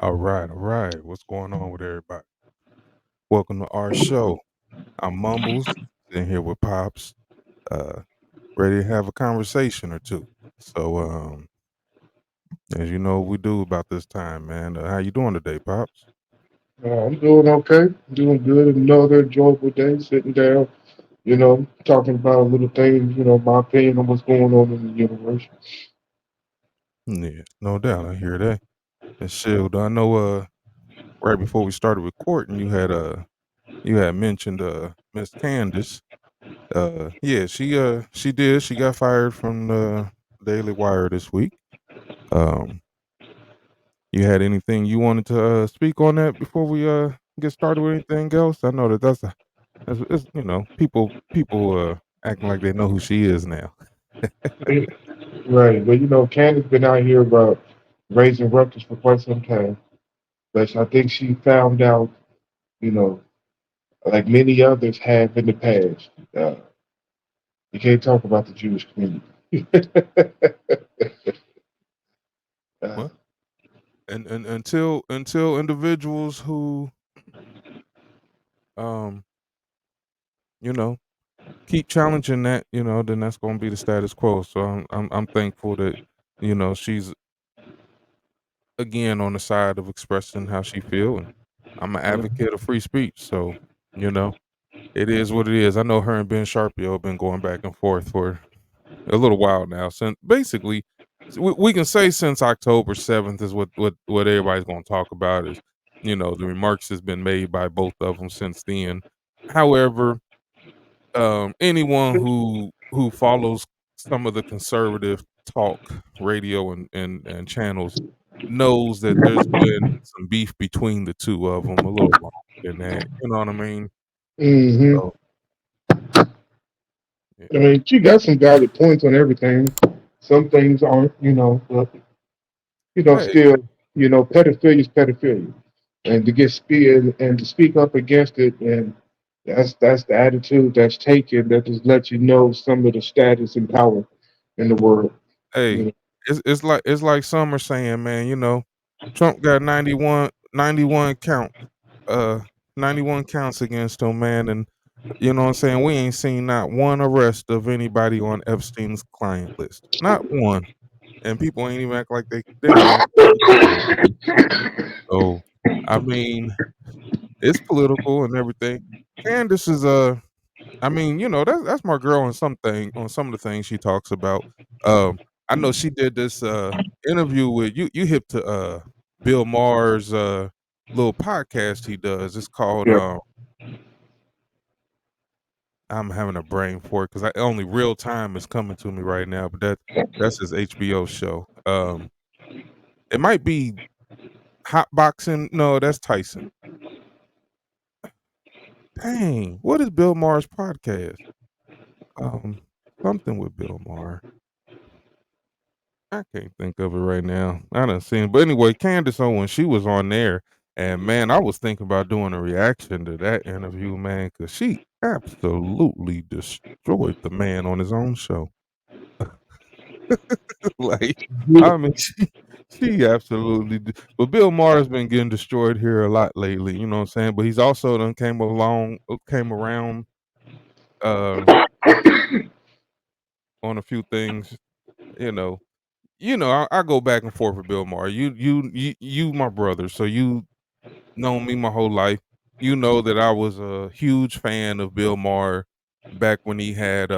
All right, all right. What's going on with everybody? Welcome to our show. I'm Mumbles, in here with Pops, uh, ready to have a conversation or two. So, as you know, we do about this time, man. How you doing today, Pops? I'm doing okay. Doing good. Another enjoyable day. Sitting down, talking about little things. My opinion on what's going on in the universe. Yeah, no doubt. I hear that. And Shield, I know. Right before we started recording, you had mentioned Miss Candace. Yeah, she did. She got fired from the Daily Wire this week. Um, You had anything you wanted to speak on that before we get started with anything else? I know that's it's, people acting like they know who she is now. Eh, Right. But Candace been out here about raising ruckus for quite some time. But I think she found out, you know, like many others have in the past. You can't talk about the Jewish community. uh, Well, and until individuals who um you know keep challenging that, then that's going to be the status quo. So I'm thankful that she's again on the side of expressing how she feel, and I'm an advocate of free speech. So you know it is what it is. I know her and Ben Shapiro have been going back and forth for a little while now. Since basically, we can say since October 7th is what everybody's going to talk about is, the remarks has been made by both of them since then. However, anyone who follows some of the conservative talk radio and channels knows that there's been some beef between the two of them a little longer than that. You know what I mean? hmm So yeah. I mean, she got some valid points on everything. Some things aren't, but Hey, still, pedophilia is pedophilia, and to get speared and to speak up against it, and that's the attitude that's taken. That just lets you know some of the status and power in the world. hey, You it's like some are saying, man, Trump got 91 count, uh, 91 counts against him, man, and you know what I'm saying. We ain't seen not one arrest of anybody on Epstein's client list, not one, and people ain't even act like they don't even act like they care. So, I mean, it's political and everything. Candace is I mean, that's my girl on some of the things she talks about. I know she did this interview with you hip to Bill Maher's little podcast he does. It's called yeah, I'm having a brain for it because I only real time is coming to me right now, but that's his HBO show. It might be hot boxing. No, that's Tyson. Dang, what is Bill Maher's podcast? Um, Something with Bill Maher. I can't think of it right now. I done seen it. But anyway, Candace Owens, she was on there. And man, I was thinking about doing a reaction to that interview, man, because she absolutely destroyed the man on his own show. Like, I mean, she absolutely but Bill Maher's been getting destroyed here a lot lately, you know what I'm saying? But he's also done came around uh on a few things, you know. I go back and forth with Bill Maher. You my brother, so you known me my whole life. You know that I was a huge fan of Bill Maher back when he had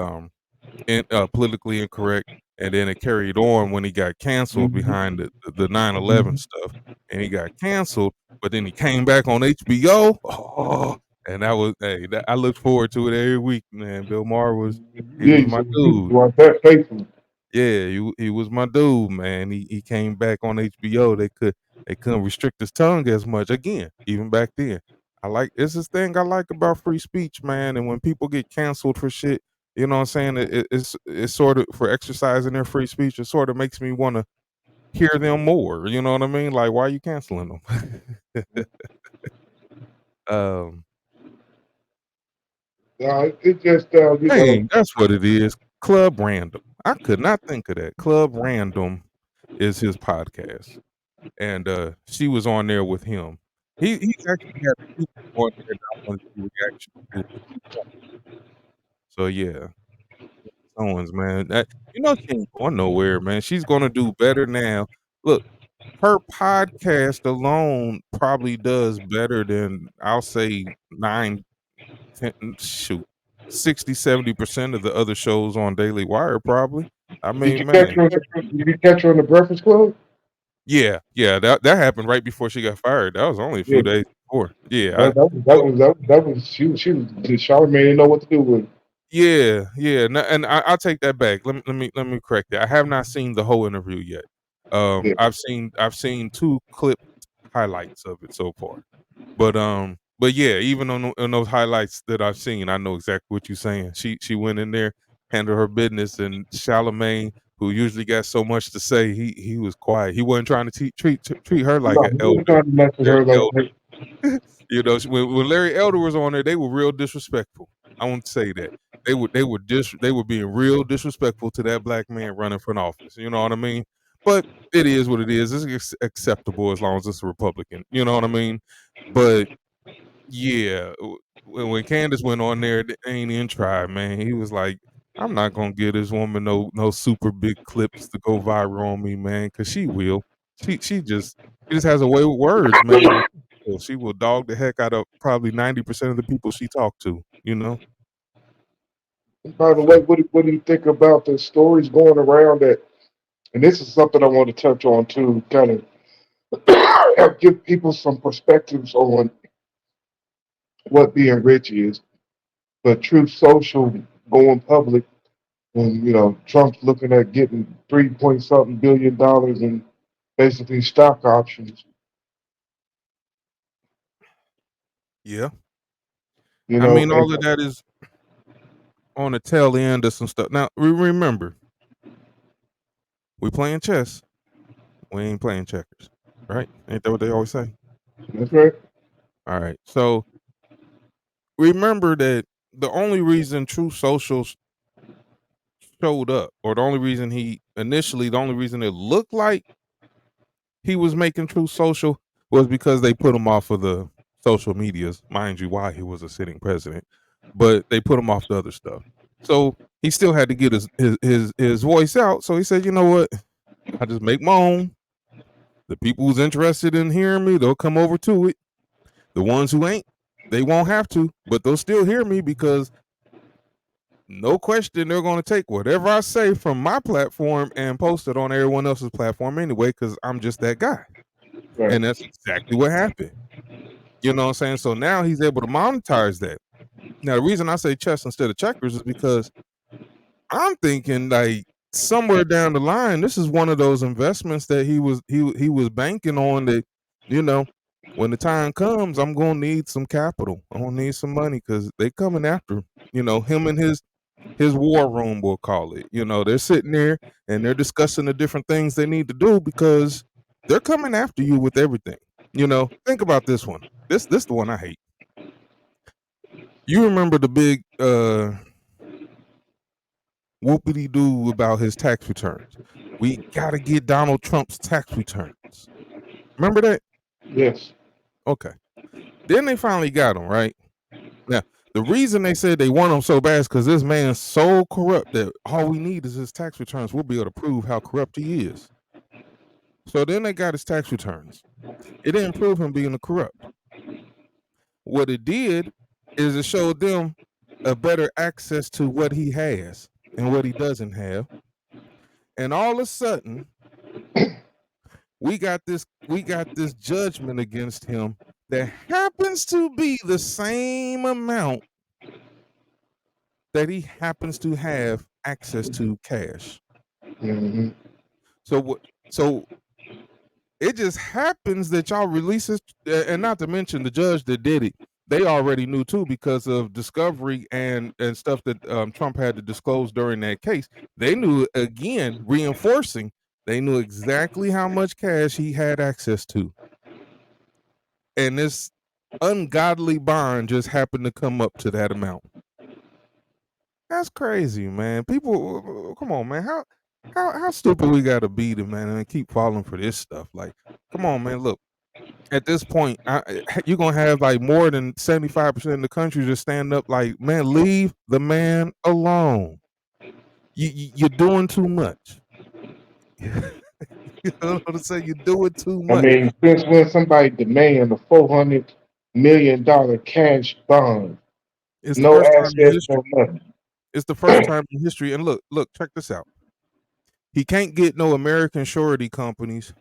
politically incorrect, and then it carried on when he got canceled behind the 9/11 stuff, and he got canceled, but then he came back on HBO. Oh, and that was I looked forward to it every week, man. Bill Maher he yeah. was You my said you dude. want that faithful. Yeah, he was my dude, man. He came back on HBO. They couldn't restrict his tongue as much again, even back then. It's this thing I like about free speech, man. And when people get canceled for shit, you know what I'm saying? It's sort of for exercising their free speech. It sort of makes me want to hear them more. You know what I mean? Like, why are you canceling them? um, It just, Dang, that's what it is. Club Random. I could not think of that. Club Random is his podcast. and she was on there with him. He's actually had a few people on there that I wanna see reaction to, but she won't. So yeah, Owens, man, she ain't going nowhere, man. She's gonna do better now. Look, her podcast alone probably does better than, I'll say, 9, 10 shoot, 60, 70% of the other shows on Daily Wire probably. I Did mean, you catch man. her? Did you catch her on the Breakfast Club? Yeah, yeah, that happened right before she got fired. That was only a Yeah, few days before. Yeah, well, that was she Charlamagne didn't know what to do with it. yeah, yeah, and I'll take that back. Let me correct that. I have not seen the whole interview yet. Yeah, I've seen 2 clipped highlights of it so far. But yeah, even on those highlights that I've seen, I know exactly what you're saying. She went in there, handled her business, and Charlemagne, who usually got so much to say, he was quiet. He wasn't trying to treat her like no, an he elder. wasn't trying to mess with Larry her like Elder. that. When Larry Elder was on there, they were real disrespectful. I won't say that. They were being real disrespectful to that black man running for an office. You know what I mean? But it is what it is. It's acceptable as long as it's a Republican. You know what I mean? But yeah, when Candace went on there, they ain't even tried, man. He was like, "I'm not gonna give this woman no super big clips to go viral on me, man, because she will. She just has a way with words, man. Well, she will dog the heck out of probably 90% of the people she talked to, you know? By the way, So what do you think about the stories going around that? And this is something I want to touch on too, kind of help give people some perspectives on what being rich is. But Truth Social going public, and Trump's looking at getting 3 point something $billion in basically stock options. yeah. You I know, mean, and all of that is on the tail end of some stuff. Now, remember, we playing chess. We ain't playing checkers, right? Ain't that what they always say? that's right. All right. So remember that the only reason True Social showed up, or the only reason it looked like he was making True Social was because they put him off of the social medias, mind you, why he was a sitting president, but they put him off the other stuff. So he still had to get his voice out. So he said, you know what? I just make my own. The people who's interested in hearing me, they'll come over to it. The ones who ain't, they won't have to, but they'll still hear me because no question they're going to take whatever I say from my platform and post it on everyone else's platform anyway, because I'm just that guy. Right. And that's exactly what happened. You know what I'm saying? So now he's able to monetize that. Now, the reason I say chess instead of checkers is because I'm thinking like somewhere down the line, this is one of those investments that he was banking on that, you know, when the time comes, I'm gonna need some capital. I'm gonna need some money because they coming after, him and his war room, we'll call it. They're sitting there and they're discussing the different things they need to do because they're coming after you with everything. Think about this one. This the one I hate. You remember the big whoopity doo about his tax returns. We gotta get Donald Trump's tax returns. Remember that? Yes. Okay. Then they finally got him, right? Now, the reason they said they want him so bad is because this man's so corrupt that all we need is his tax returns. We'll be able to prove how corrupt he is. So then they got his tax returns. It didn't prove him being a corrupt. What it did is it showed them a better access to what he has and what he doesn't have. And all of a sudden, we got this judgment against him that happens to be the same amount that he happens to have access to cash. Hmm. So what? So it just happens that y'all release it, and not to mention the judge that did it. They already knew too because of discovery and stuff that Trump had to disclose during that case. They knew again, reinforcing. They knew exactly how much cash he had access to, and this ungodly bond just happened to come up to that amount. That's crazy, man. People, come on, man. How stupid we gotta be to man and keep falling for this stuff? Like, Come on, man. Look, at this point, you're gonna have like more than 75% of the country just stand up, like, man, leave the man alone. You're doing too much. You know what I'm saying? You're doing too I much. mean, since when somebody demand a $400 million cash bond, It's the no first time in assets, history. no nothing. It's the first time in history. And look, check this out. He can't get no American surety companies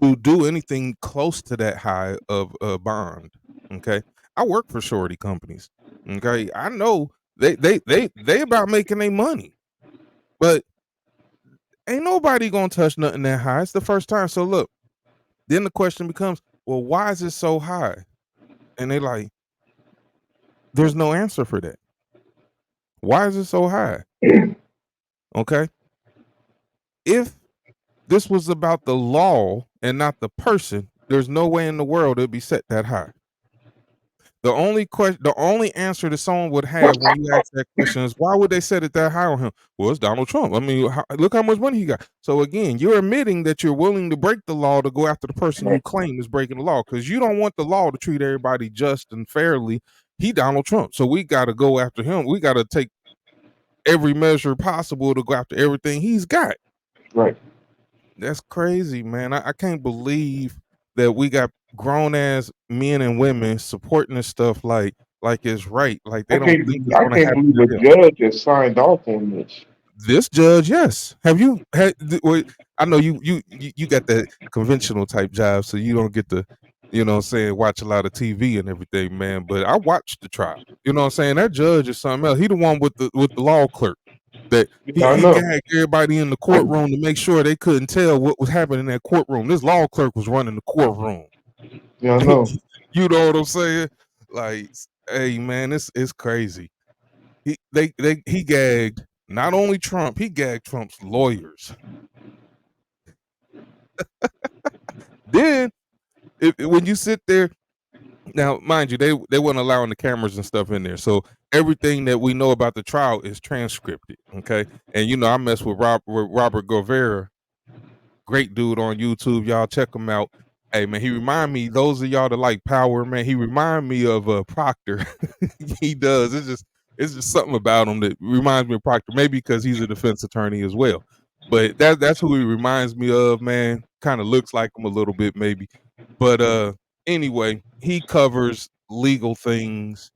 to do anything close to that high of a bond. Okay, I work for surety companies. Okay, I know they about making their money, but ain't nobody gonna touch nothing that high. It's the first time. So look, then the question becomes, well, why is it so high? And they like, there's no answer for that. Why is it so high? Okay, if this was about the law and not the person, there's no way in the world it'd be set that high. The only answer that someone would have when you ask that question is, why would they set it that high on him? Well, it's Donald Trump. I mean, look how much money he got. So again, you're admitting that you're willing to break the law to go after the person you claim is breaking the law, because you don't want the law to treat everybody just and fairly. He Donald Trump, so we got to go after him. We got to take every measure possible to go after everything he's got. Right. That's crazy, man. I can't believe that we got grown ass men and women supporting this stuff like it's right. Like they don't think it's I gonna can't happen believe to a them. judge has signed off on this. This judge, yes. Have you had? Well, I know you got that conventional type job, so you don't get to, what I'm saying, watch a lot of TV and everything, man. But I watched the trial. You know what I'm saying? That judge is something else. He the one with the law clerk that Yeah, I he know. gagged everybody in the courtroom to make sure they couldn't tell what was happening in that courtroom. This law clerk was running the courtroom. Yeah, I know. You know what I'm saying? Like, hey man, it's crazy. He gagged not only Trump, he gagged Trump's lawyers. Then when you sit there, now mind you, they weren't allowing the cameras and stuff in there, so everything that we know about the trial is transcripted. Okay, and I mess with Robert Govera, great dude on YouTube. Y'all check him out. Hey man, he remind me. Those of y'all that like Power, man, he remind me of Proctor. He does. It's just something about him that reminds me of Proctor. Maybe because he's a defense attorney as well. But that's who he reminds me of, man. Kind of looks like him a little bit, maybe. But anyway, he covers legal things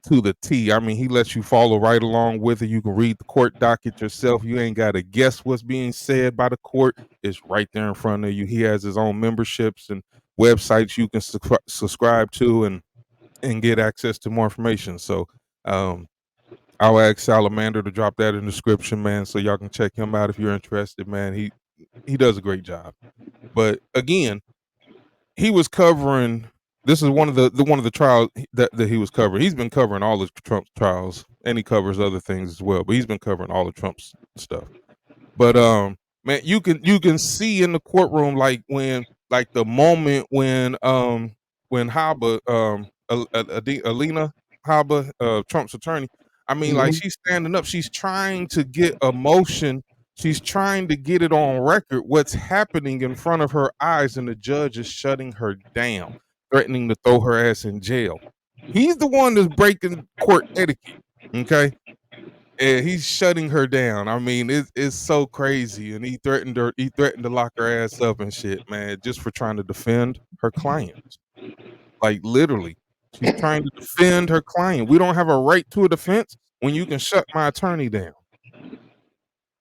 to the T. I mean, he lets you follow right along with it. You can read the court docket yourself. You ain't got to guess what's being said by the court. It's right there in front of you. He has his own memberships and websites you can subscribe to and get access to more information. So um, I'll ask Salamander to drop that in the description, man, so y'all can check him out if you're interested, man. He does a great job. But again, he was covering. This is one of the trials that he was covering. He's been covering all of Trump's trials, and he covers other things as well. But he's been covering all of Trump's stuff. But man, you can see in the courtroom, like like the moment when Haba Alina Haba, Trump's attorney. I mean, like Hmm. she's standing up. She's trying to get emotion. She's trying to get it on record what's happening in front of her eyes, and the judge is shutting her down, threatening to throw her ass in jail. He's the one that's breaking court etiquette. Okay, and he's shutting her down. I mean, it's so crazy. And he threatened her. He threatened to lock her ass up and shit, man, just for trying to defend her client. Like literally, she's trying to defend her client. We don't have a right to a defense when you can shut my attorney down.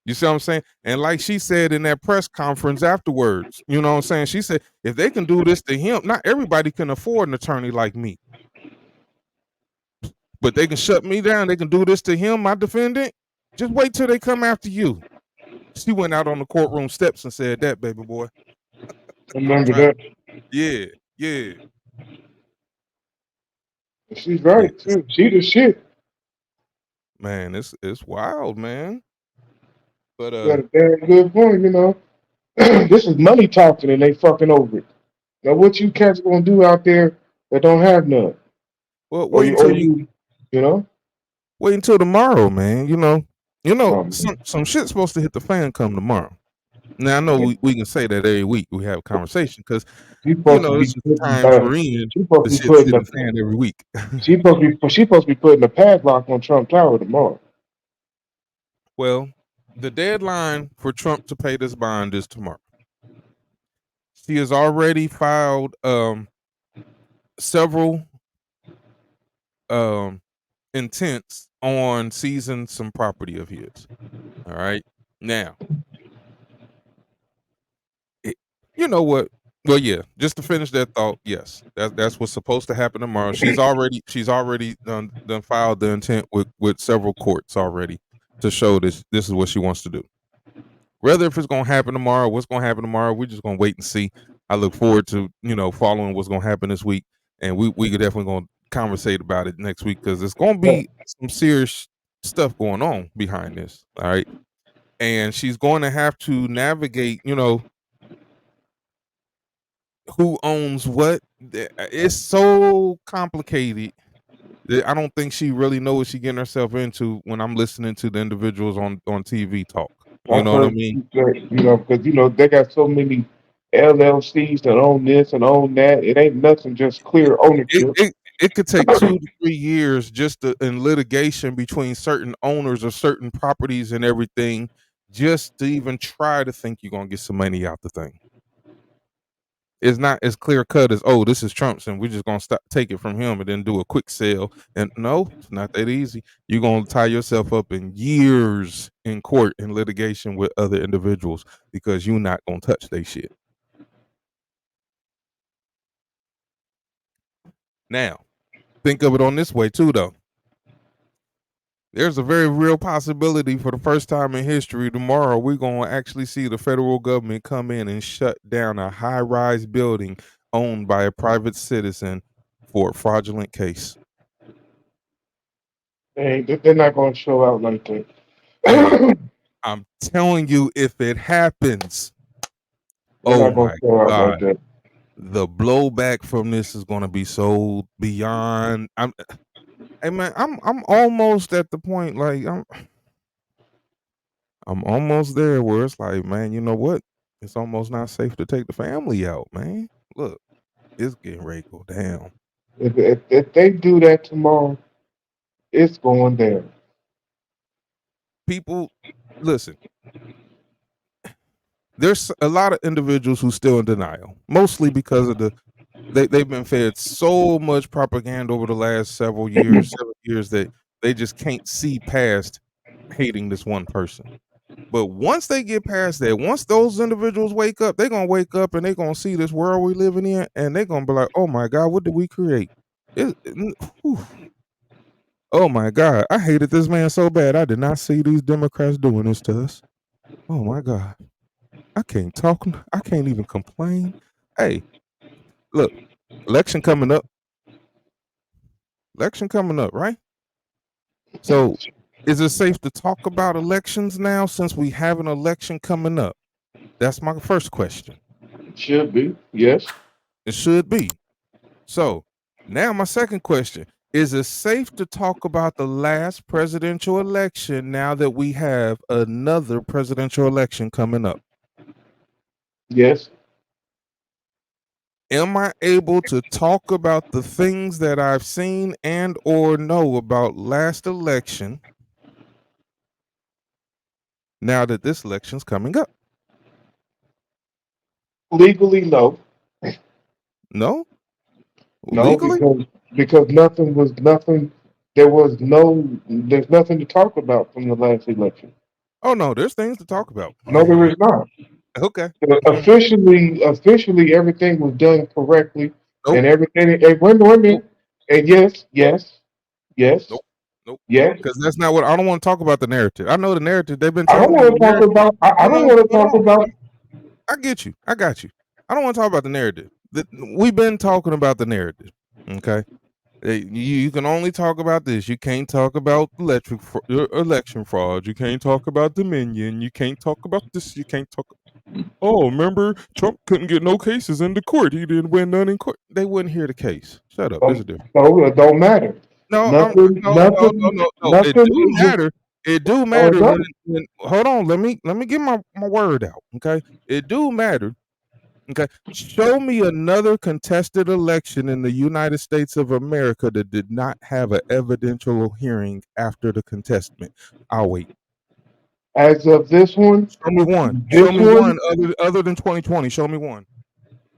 You see what I'm saying? And like she said in that press conference afterwards, you know what I'm saying? She said, if they can do this to him, not everybody can afford an attorney like me, but they can shut me down. They can do this to him, my defendant. Just wait till they come after you. She went out on the courtroom steps and said that, baby boy. I'm Remember trying. that. Yeah, yeah, She's yeah. right too. She the shit. Man, it's wild, man. But You got a damn good point. This is money talking and they fucking over it. Now what you cats gonna do out there that don't have none? well, Or you you know? wait until tomorrow, man. Um, Some shit's supposed to hit the fan come tomorrow. Now I know we can say that every week we have a conversation because She's supposed to it's be just putting times we're in she's supposed the to be shit's putting hitting a the fan every week. she's supposed to be putting a padlock on Trump Tower tomorrow. Well, the deadline for Trump to pay this bond is tomorrow. She has already filed several um intents on seizing some property of his. All right. Now, it, you know what? Well, yeah. Just to finish that thought, yes, that's what's supposed to happen tomorrow. She's already done filed the intent with several courts already to show this is what she wants to do. Whether if it's gonna happen tomorrow, what's gonna happen tomorrow, we're just gonna wait and see. I look forward to following what's gonna happen this week, and we could definitely gonna conversate about it next week because it's gonna be some serious stuff going on behind this. All right, and she's going to have to navigate, who owns what. It's so complicated that I don't think she really knows what she's getting herself into when I'm listening to the individuals on TV talk. You I've know what I heard mean? because they got so many LLCs that own this and own that. It ain't nothing just clear it, ownership. it it could take 2 to 3 years just in litigation between certain owners of certain properties and everything, just to even try to think you're gonna get some money out the thing. It's not as clear cut as, oh, this is Trump's and we're just gonna take it from him and then do a quick sale. And no, it's not that easy. You're gonna tie yourself up in years in court in litigation with other individuals because you're not gonna touch their shit. Now, think of it on this way too, though. There's a very real possibility for the first time in history tomorrow we're going to actually see the federal government come in and shut down a high-rise building owned by a private citizen for a fraudulent case. They're not going to show out like Hey, that. I'm telling you, if it happens, They're oh not going my to show out God, like that. the blowback from this is going to be so beyond. Hey man, I'm almost at the point like I'm almost there where it's like, man, you know what? It's almost not safe to take the family out, man. Look, it's getting ready to go down. If they do that tomorrow, it's going down. People, listen, there's a lot of individuals who still in denial, mostly because of they've been fed so much propaganda over the last several years that they just can't see past hating this one person. But once they get past that, once those individuals wake up, they're gonna wake up and they're gonna see this world we living in, and they're gonna be like, "Oh my God, what did we create?" Whew. Oh my God, I hated this man so bad. I did not see these Democrats doing this to us. Oh my God, I can't talk. I can't even complain. Hey, look, election coming up. Election coming up, right? So, is it safe to talk about elections now since we have an election coming up? That's my first question. Should be, yes. It should be. So, now my second question, is it safe to talk about the last presidential election now that we have another presidential election coming up? Yes. Am I able to talk about the things that I've seen and or know about last election now that this election's coming up? Legally, no. No? No, Legally? because nothing. There's nothing to talk about from the last election. Oh no, there's things to talk about. No, there is not. Okay. Officially, everything was done correctly, Nope. and everything. And wait a Nope. minute. And yes, yes, yes, Nope. Nope. yes. Because that's not what I don't want to talk about the narrative. I know the narrative. They've been I don't telling you want the to talk narrative. about. I Hold don't on, want to hold talk on, hold about. on. I get you. I got you. I don't want to talk about the narrative. We've been talking about the narrative. Okay. You can only talk about this. You can't talk about election fraud. You can't talk about Dominion. You can't talk about this. You can't talk. Oh, remember Trump couldn't get no cases in the court. He didn't win none in court. They wouldn't hear the case. Shut up. There's a difference. So it don't matter. No, Nothing. no, no, no, Nothing. no, no. It Nothing do is. matter. it do Oh, it matter does. when hold on, let me get my word out, okay? It do matter, okay? Show me another contested election in the United States of America that did not have an evidential hearing after the contestment. I'll wait. As of this one, Show me one. Show this me one, one other than 2020. Show me one.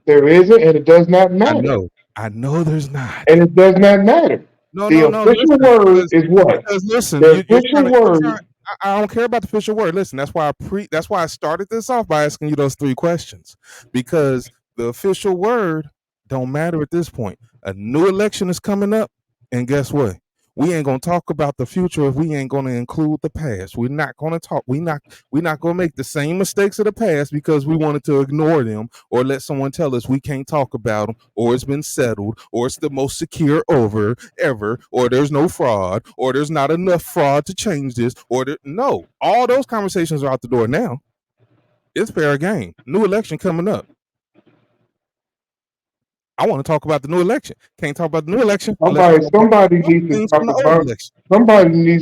there isn't, and it does not I matter. know. I know there's not. And it does not matter. No, The no, no. official Listen, word is what? because listen, The you're official trying to you're trying. word, I don't care about the official word. Listen, that's why I started this off by asking you those three questions, because the official word don't matter at this point. A new election is coming up, and guess what? We ain't gonna talk about the future if we ain't gonna include the past. We're not gonna talk. We're not gonna make the same mistakes of the past because we wanted to ignore them or let someone tell us we can't talk about them, or it's been settled, or it's the most secure over ever, or there's no fraud, or there's not enough fraud to change this, no, all those conversations are out the door now. It's fair game. New election coming up. I want to talk about the new election. Can't talk about the new election unless I somebody want to talk somebody about needs to things talk from the old about election.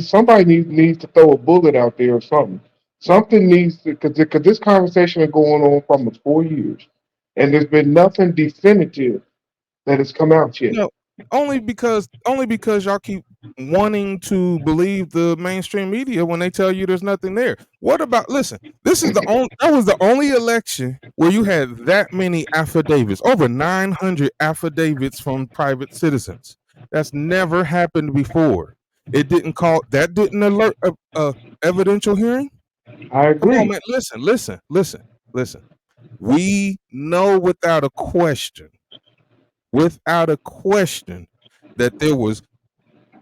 somebody needs to throw a bullet out there or something. Something needs to, because this conversation is going on for almost 4 years, and there's been nothing definitive that has come out yet. No, only because y'all keep wanting to believe the mainstream media when they tell you there's nothing there. What about listen, this is the only that was the only election where you had that many affidavits, over 900 affidavits from private citizens. That's never happened before. That didn't alert a evidential hearing. I Come on, agree. man. Listen. We know without a question, that there was,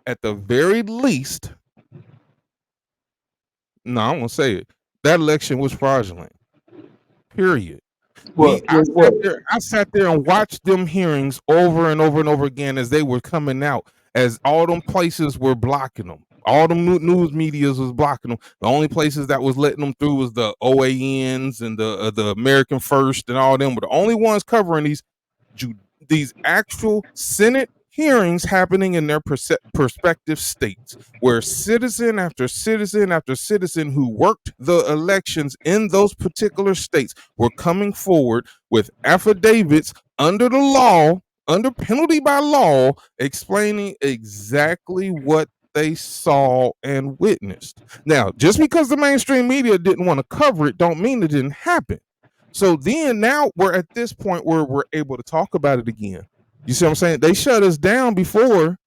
at the very least, no, I won't say it. That election was fraudulent. Period. What? What? I sat there and watched them hearings over and over and over again as they were coming out, as all them places were blocking them. All the news medias was blocking them. The only places that was letting them through was the OANs and the American First and all them. But the only ones covering these actual Senate hearings happening in their prospective states, where citizen after citizen after citizen who worked the elections in those particular states were coming forward with affidavits under the law, under penalty by law, explaining exactly what they saw and witnessed. Now, just because the mainstream media didn't want to cover it, don't mean it didn't happen. So then now we're at this point where we're able to talk about it again. You see what I'm saying? They shut us down before,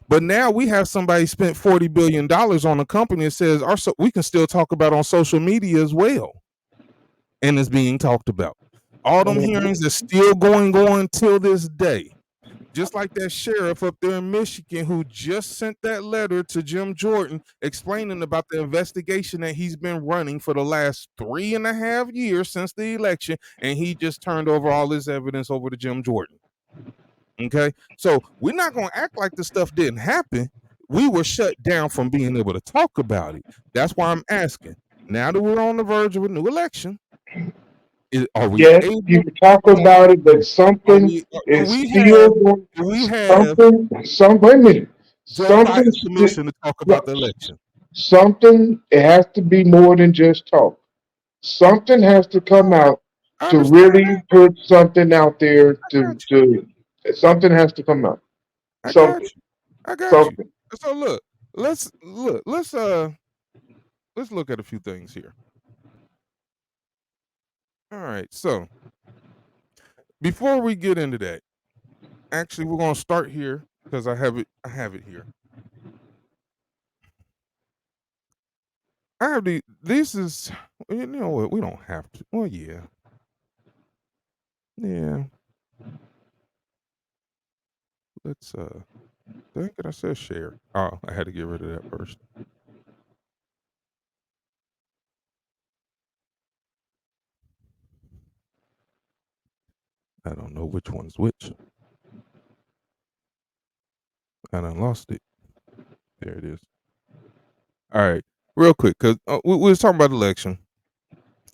but now we have somebody spent $40 billion on a company that says we can still talk about on social media as well, and it's being talked about. All them hearings are still going on till this day. Just like that sheriff up there in Michigan who just sent that letter to Jim Jordan explaining about the investigation that he's been running for the last 3.5 years since the election, and he just turned over all this evidence over to Jim Jordan. Okay, so we're not going to act like this stuff didn't happen. We were shut down from being able to talk about it. That's why I'm asking. Now that we're on the verge of a new election, are we Yes, you able? can talk Come on, about it, but are something we? is still going. Do we have Wait a minute. Joe Something, Biden's permission to talk about the election? something. It has to be more than just talk. Something has to come out I to understand really that. put something out there. I got you. To something has to come out. I got Something. you. I got you. Something. So let's look at a few things here. All right. So before we get into that, actually we're gonna start here because I have it here. I have this is you know what, we don't have to. Well, yeah. Yeah. Let's dang it, I said share. Oh, I had to get rid of that first. I don't know which one's which. I done lost it. There it is. All right, real quick, because we was talking about election,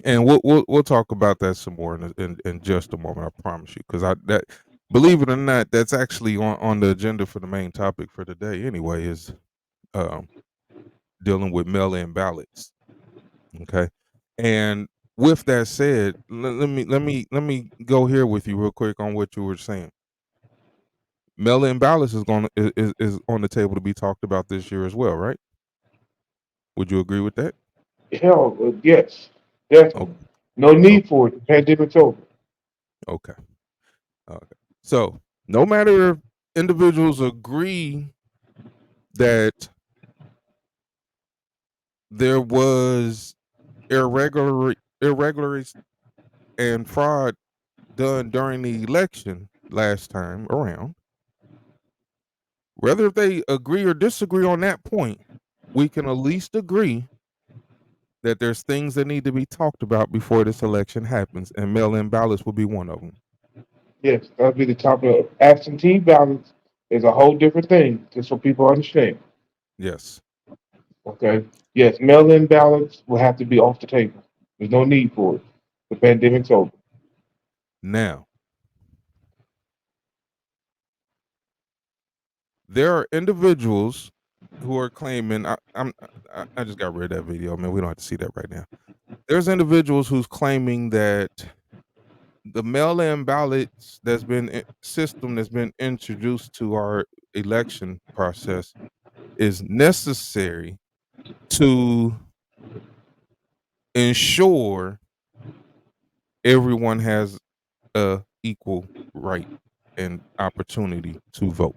and we'll talk about that some more in just a moment. I promise you, because believe it or not, that's actually on the agenda for the main topic for today. Anyway, is um dealing with mail-in ballots. Okay, and with that said, let me go here with you real quick on what you were saying. Mail-in ballots is on the table to be talked about this year as well, right? Would you agree with that? Hell, yes, Okay. definitely. No Okay. need for it. The pandemic's over. Okay. Okay. So no matter if individuals agree that there was irregularities and fraud done during the election last time around, whether if they agree or disagree on that point, we can at least agree that there's things that need to be talked about before this election happens, and mail-in ballots will be one of them. Yes, that'll be the top of absentee ballots is a whole different thing, just so people understand. Yes. Okay. Yes, mail-in ballots will have to be off the table. There's no need for it. The pandemic's over. Now, there are individuals who are claiming I just got rid of that video, man. We don't have to see that right now. There's individuals who's claiming that the mail-in ballots system that's been introduced to our election process is necessary to ensure everyone has a equal right and opportunity to vote.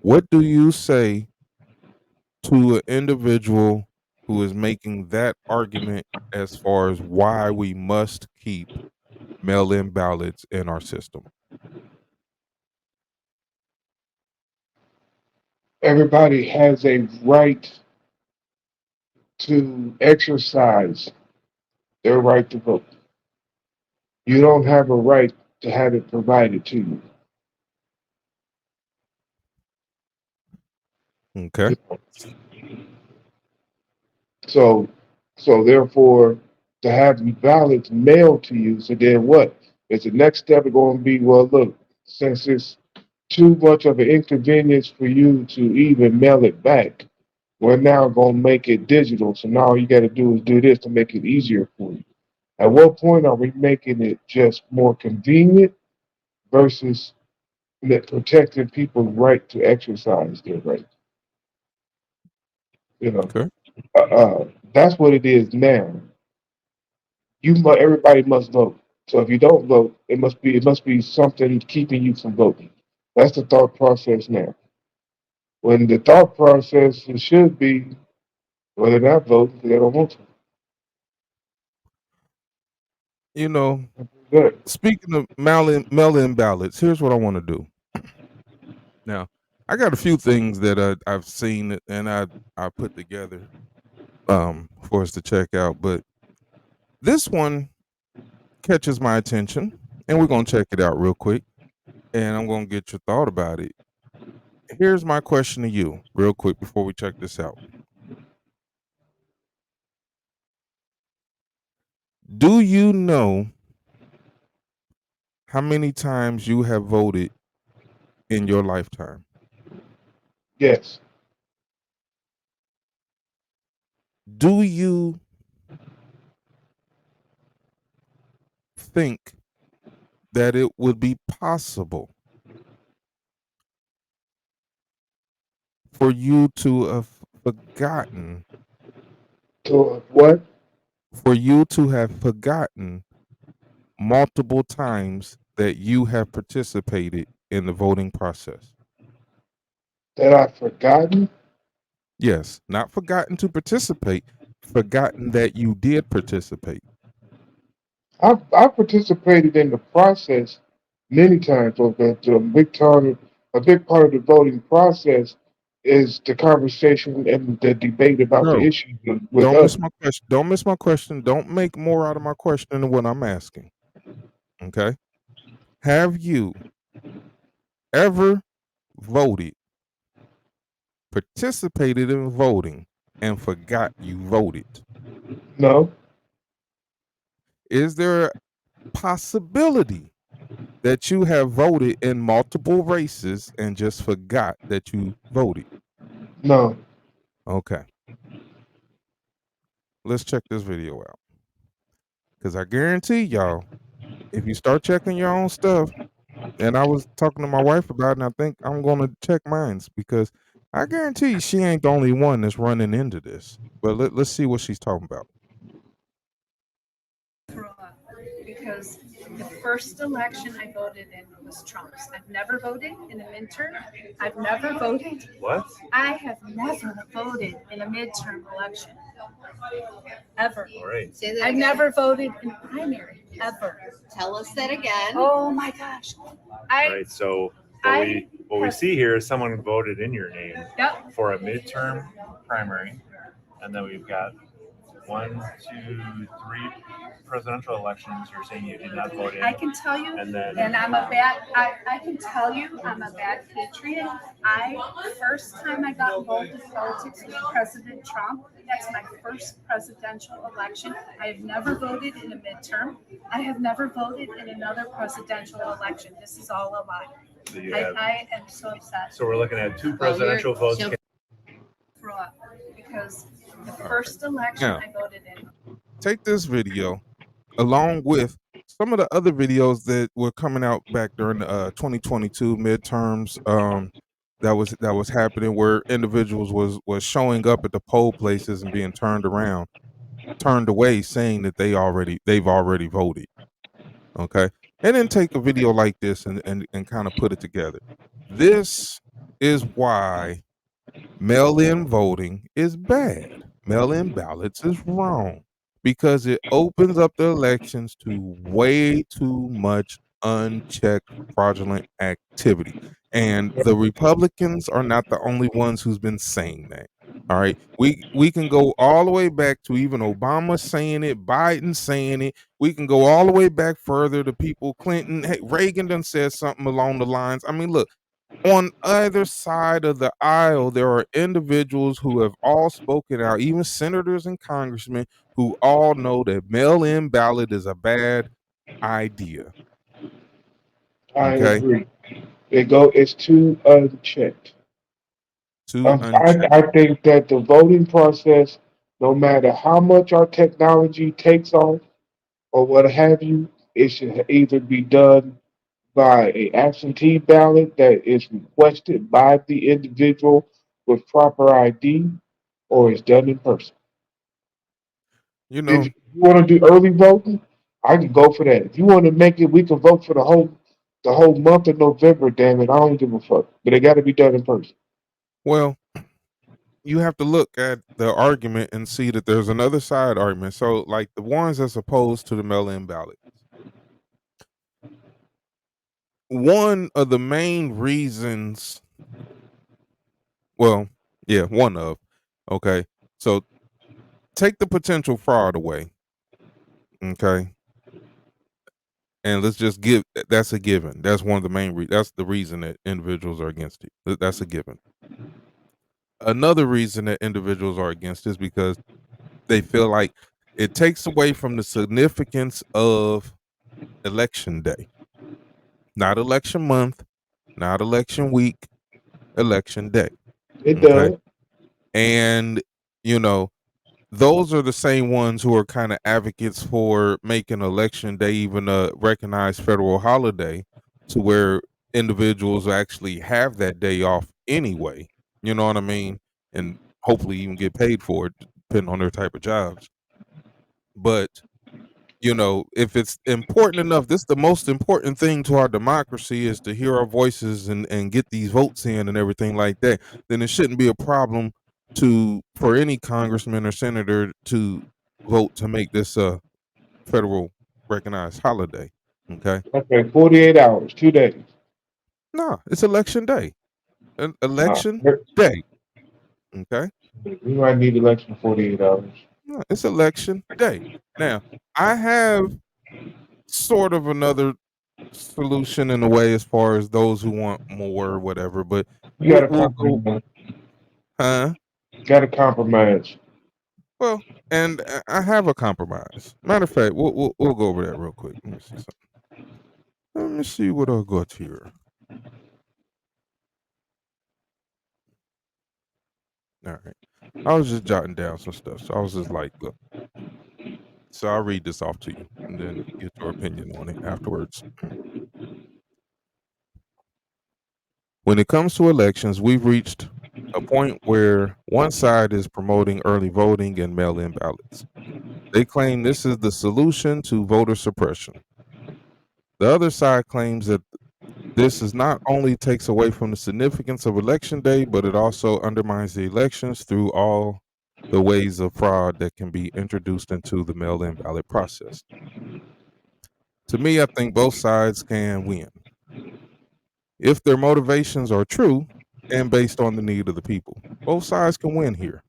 What do you say to an individual who is making that argument as far as why we must keep mail-in ballots in our system? Everybody has a right to exercise their right to vote. You don't have a right to have it provided to you. Okay. So, so therefore, to have the ballots mailed to you, so then what? Is the next step going to be, well, look, since it's too much of an inconvenience for you to even mail it back, we're now going to make it digital. So now all you got to do is do this to make it easier for you. At what point are we making it just more convenient versus protecting people's right to exercise their right? You know, Okay. that's what it is now. Everybody must vote. So if you don't vote, it must be something keeping you from voting. That's the thought process now. When the thought process should be, well, they're not voting because they don't want to. You know, Good. speaking of mail-in ballots, here's what I want to do. Now, I got a few things that I've seen and I put together for us to check out, but this one catches my attention, and we're gonna check it out real quick, and I'm gonna get your thought about it. Here's my question to you, real quick, before we check this out. Do you know how many times you have voted in your lifetime? Yes. Do you think that it would be possible for you to have forgotten So what? for you to have forgotten multiple times that you have participated in the voting process? That I've forgotten? Yes, not forgotten to participate, forgotten that you did participate. I've participated in the process many times. But a big part of the voting process is the conversation and the debate about the No, issues with don't others. miss my question. Don't miss my question. Don't make more out of my question than what I'm asking. Okay. Have you ever voted, participated in voting, and forgot you voted? No, Is there a possibility that you have voted in multiple races and just forgot that you voted? no. Okay. let's check this video out because I guarantee y'all, if you start checking your own stuff, and I was talking to my wife about it, and I think I'm going to check mine's because I guarantee you she ain't the only one that's running into this. But let's see what she's talking about. Throw up because the first election I voted in was Trump's. I've never voted in a midterm. I've never voted. What? I have never voted in a midterm election ever. All right. Say that I've again. Never voted in a primary ever. Tell us that again. Oh my gosh! All right. So what we see here is someone voted in your name Yep. for a midterm primary, and then we've got 1, 2, 3 presidential elections. You're saying you did not vote in. I can tell you, And then- I'm a bad. I can tell you, I'm a bad patriot. First time I got involved in politics was President Trump. That's my first presidential election. I have never voted in a midterm. I have never voted in another presidential election. This is all a lie. So you have, I am so upset. so we're looking at 2 presidential votes. Throw up because the first election Now, I voted in. take this video along with some of the other videos that were coming out back during the 2022 midterms. That was happening where individuals was showing up at the poll places and being turned away, saying that they've already voted. Okay, and then take a video like this and kind of put it together. This is why mail-in voting is bad. Mail-in ballots is wrong because it opens up the elections to way too much unchecked fraudulent activity. And the Republicans are not the only ones who's been saying that. All right. We can go all the way back to even Obama saying it, Biden saying it. We can go all the way back further to people Clinton. Hey, Reagan done said something along the lines. I mean, look, on either side of the aisle, there are individuals who have all spoken out, even senators and congressmen who all know that mail-in ballot is a bad idea. I Okay, agree. It's too unchecked. too unchecked. I think that the voting process, no matter how much our technology takes off or what have you, it should either be done by a absentee ballot that is requested by the individual with proper ID, or it's done in person. You If know, you want to do early voting, I can go for that. If you want to make it, we can vote for the whole month of November. Damn it, I don't give a fuck. But it got to be done in person. well, you have to look at the argument and see that there's another side argument. So, like the ones that's opposed to the mail-in ballot. One of the main reasons, well, yeah, one of, okay. So take the potential fraud away. Okay. And let's just give that's a given. That's one of the main that's the reason that individuals are against it. That's a given. Another reason that individuals are against is because they feel like it takes away from the significance of election day. Not election month, not election week, election day. It Okay. does. And you know, those are the same ones who are kind of advocates for making election day even a recognized federal holiday to where individuals actually have that day off anyway. You know what I mean? And hopefully even get paid for it, depending on their type of jobs. But you know, if it's important enough, this the most important thing to our democracy is to hear our voices and get these votes in and everything like that, then it shouldn't be a problem to for any congressman or senator to vote to make this a federal recognized holiday. Okay. Okay, 48 hours, 2 days. No, it's election day. Nah, Election day. Okay. we might need election for 48 hours. No, it's election day. Now, I have sort of another solution in a way as far as those who want more or whatever, but You got to we'll go, compromise. huh? Got to compromise. Well, and I have a compromise. Matter of fact, we'll go over that real quick. Let me see something. Let me see what I got here. All right, I was just jotting down some stuff, so I was just like, look, So I'll read this off to you and then get your opinion on it afterwards. When it comes to elections, we've reached a point where one side is promoting early voting and mail in ballots. They claim this is the solution to voter suppression. The other side claims that this is not only takes away from the significance of election day, but it also undermines the elections through all the ways of fraud that can be introduced into the mail in ballot process. To me, I think both sides can win if their motivations are true and based on the need of the people. Both sides can win here.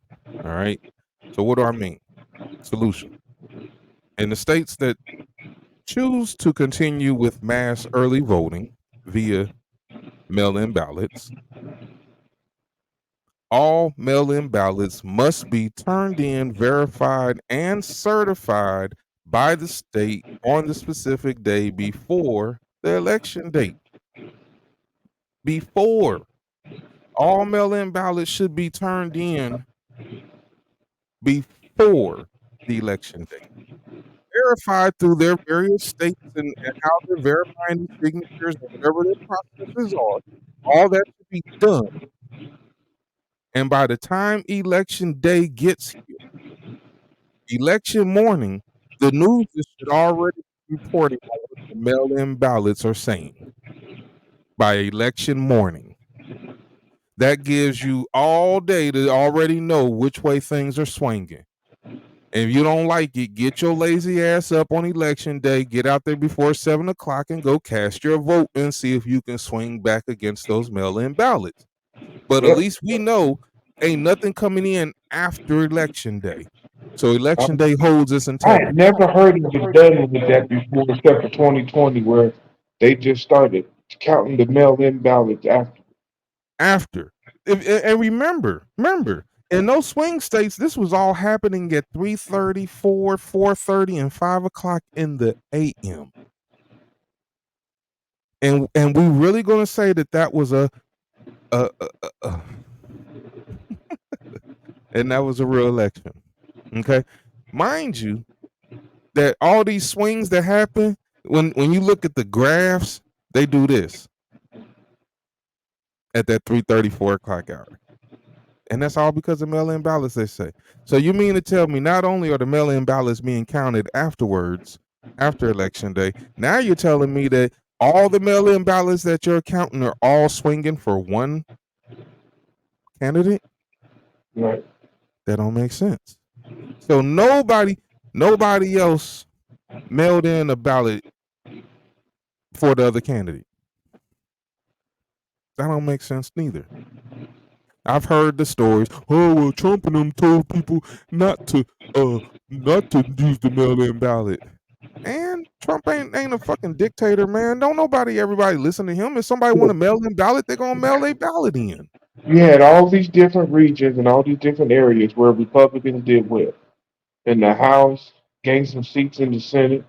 All right. So, what do I mean? Solution. In the states that choose to continue with mass early voting via mail in ballots, all mail in ballots must be turned in, verified, and certified by the state on the specific day before the election date. Before all mail in ballots should be turned in before the election date. Verified through their various states and how they're verifying the signatures or whatever their processes are. All that should be done. And by the time election day gets here, election morning, the news should already be reporting on what the mail-in ballots are saying by election morning. That gives you all day to already know which way things are swinging. And if you don't like it, get your lazy ass up on election day, get out there before 7 o'clock and go cast your vote and see if you can swing back against those mail-in ballots. But at Yep. least we know ain't nothing coming in after election day. So election day holds its I had integrity. never heard of it done with that before, except for 2020, where they just started counting the mail-in ballots after. After. And remember, in those swing states, this was all happening at 3:30, 4:30, and 5 o'clock in the AM. And we really gonna say that was a and that was a real election. Okay. Mind you, that all these swings that happen, when you look at the graphs, they do this at that 3:30, 4 o'clock hour. And that's all because of mail-in ballots, they say. So you mean to tell me not only are the mail-in ballots being counted afterwards, after election day, now you're telling me that all the mail-in ballots that you're counting are all swinging for one candidate? Right. That don't make sense. So nobody else mailed in a ballot for the other candidate. That don't make sense neither. I've heard the stories. Oh well, Trump and them told people not to use the mail-in ballot. And Trump ain't a fucking dictator, man. Don't everybody listen to him. If somebody want a mail-in ballot, they're gonna mail a ballot in. You had all these different regions and all these different areas where Republicans did well. In the House, gained some seats in the Senate.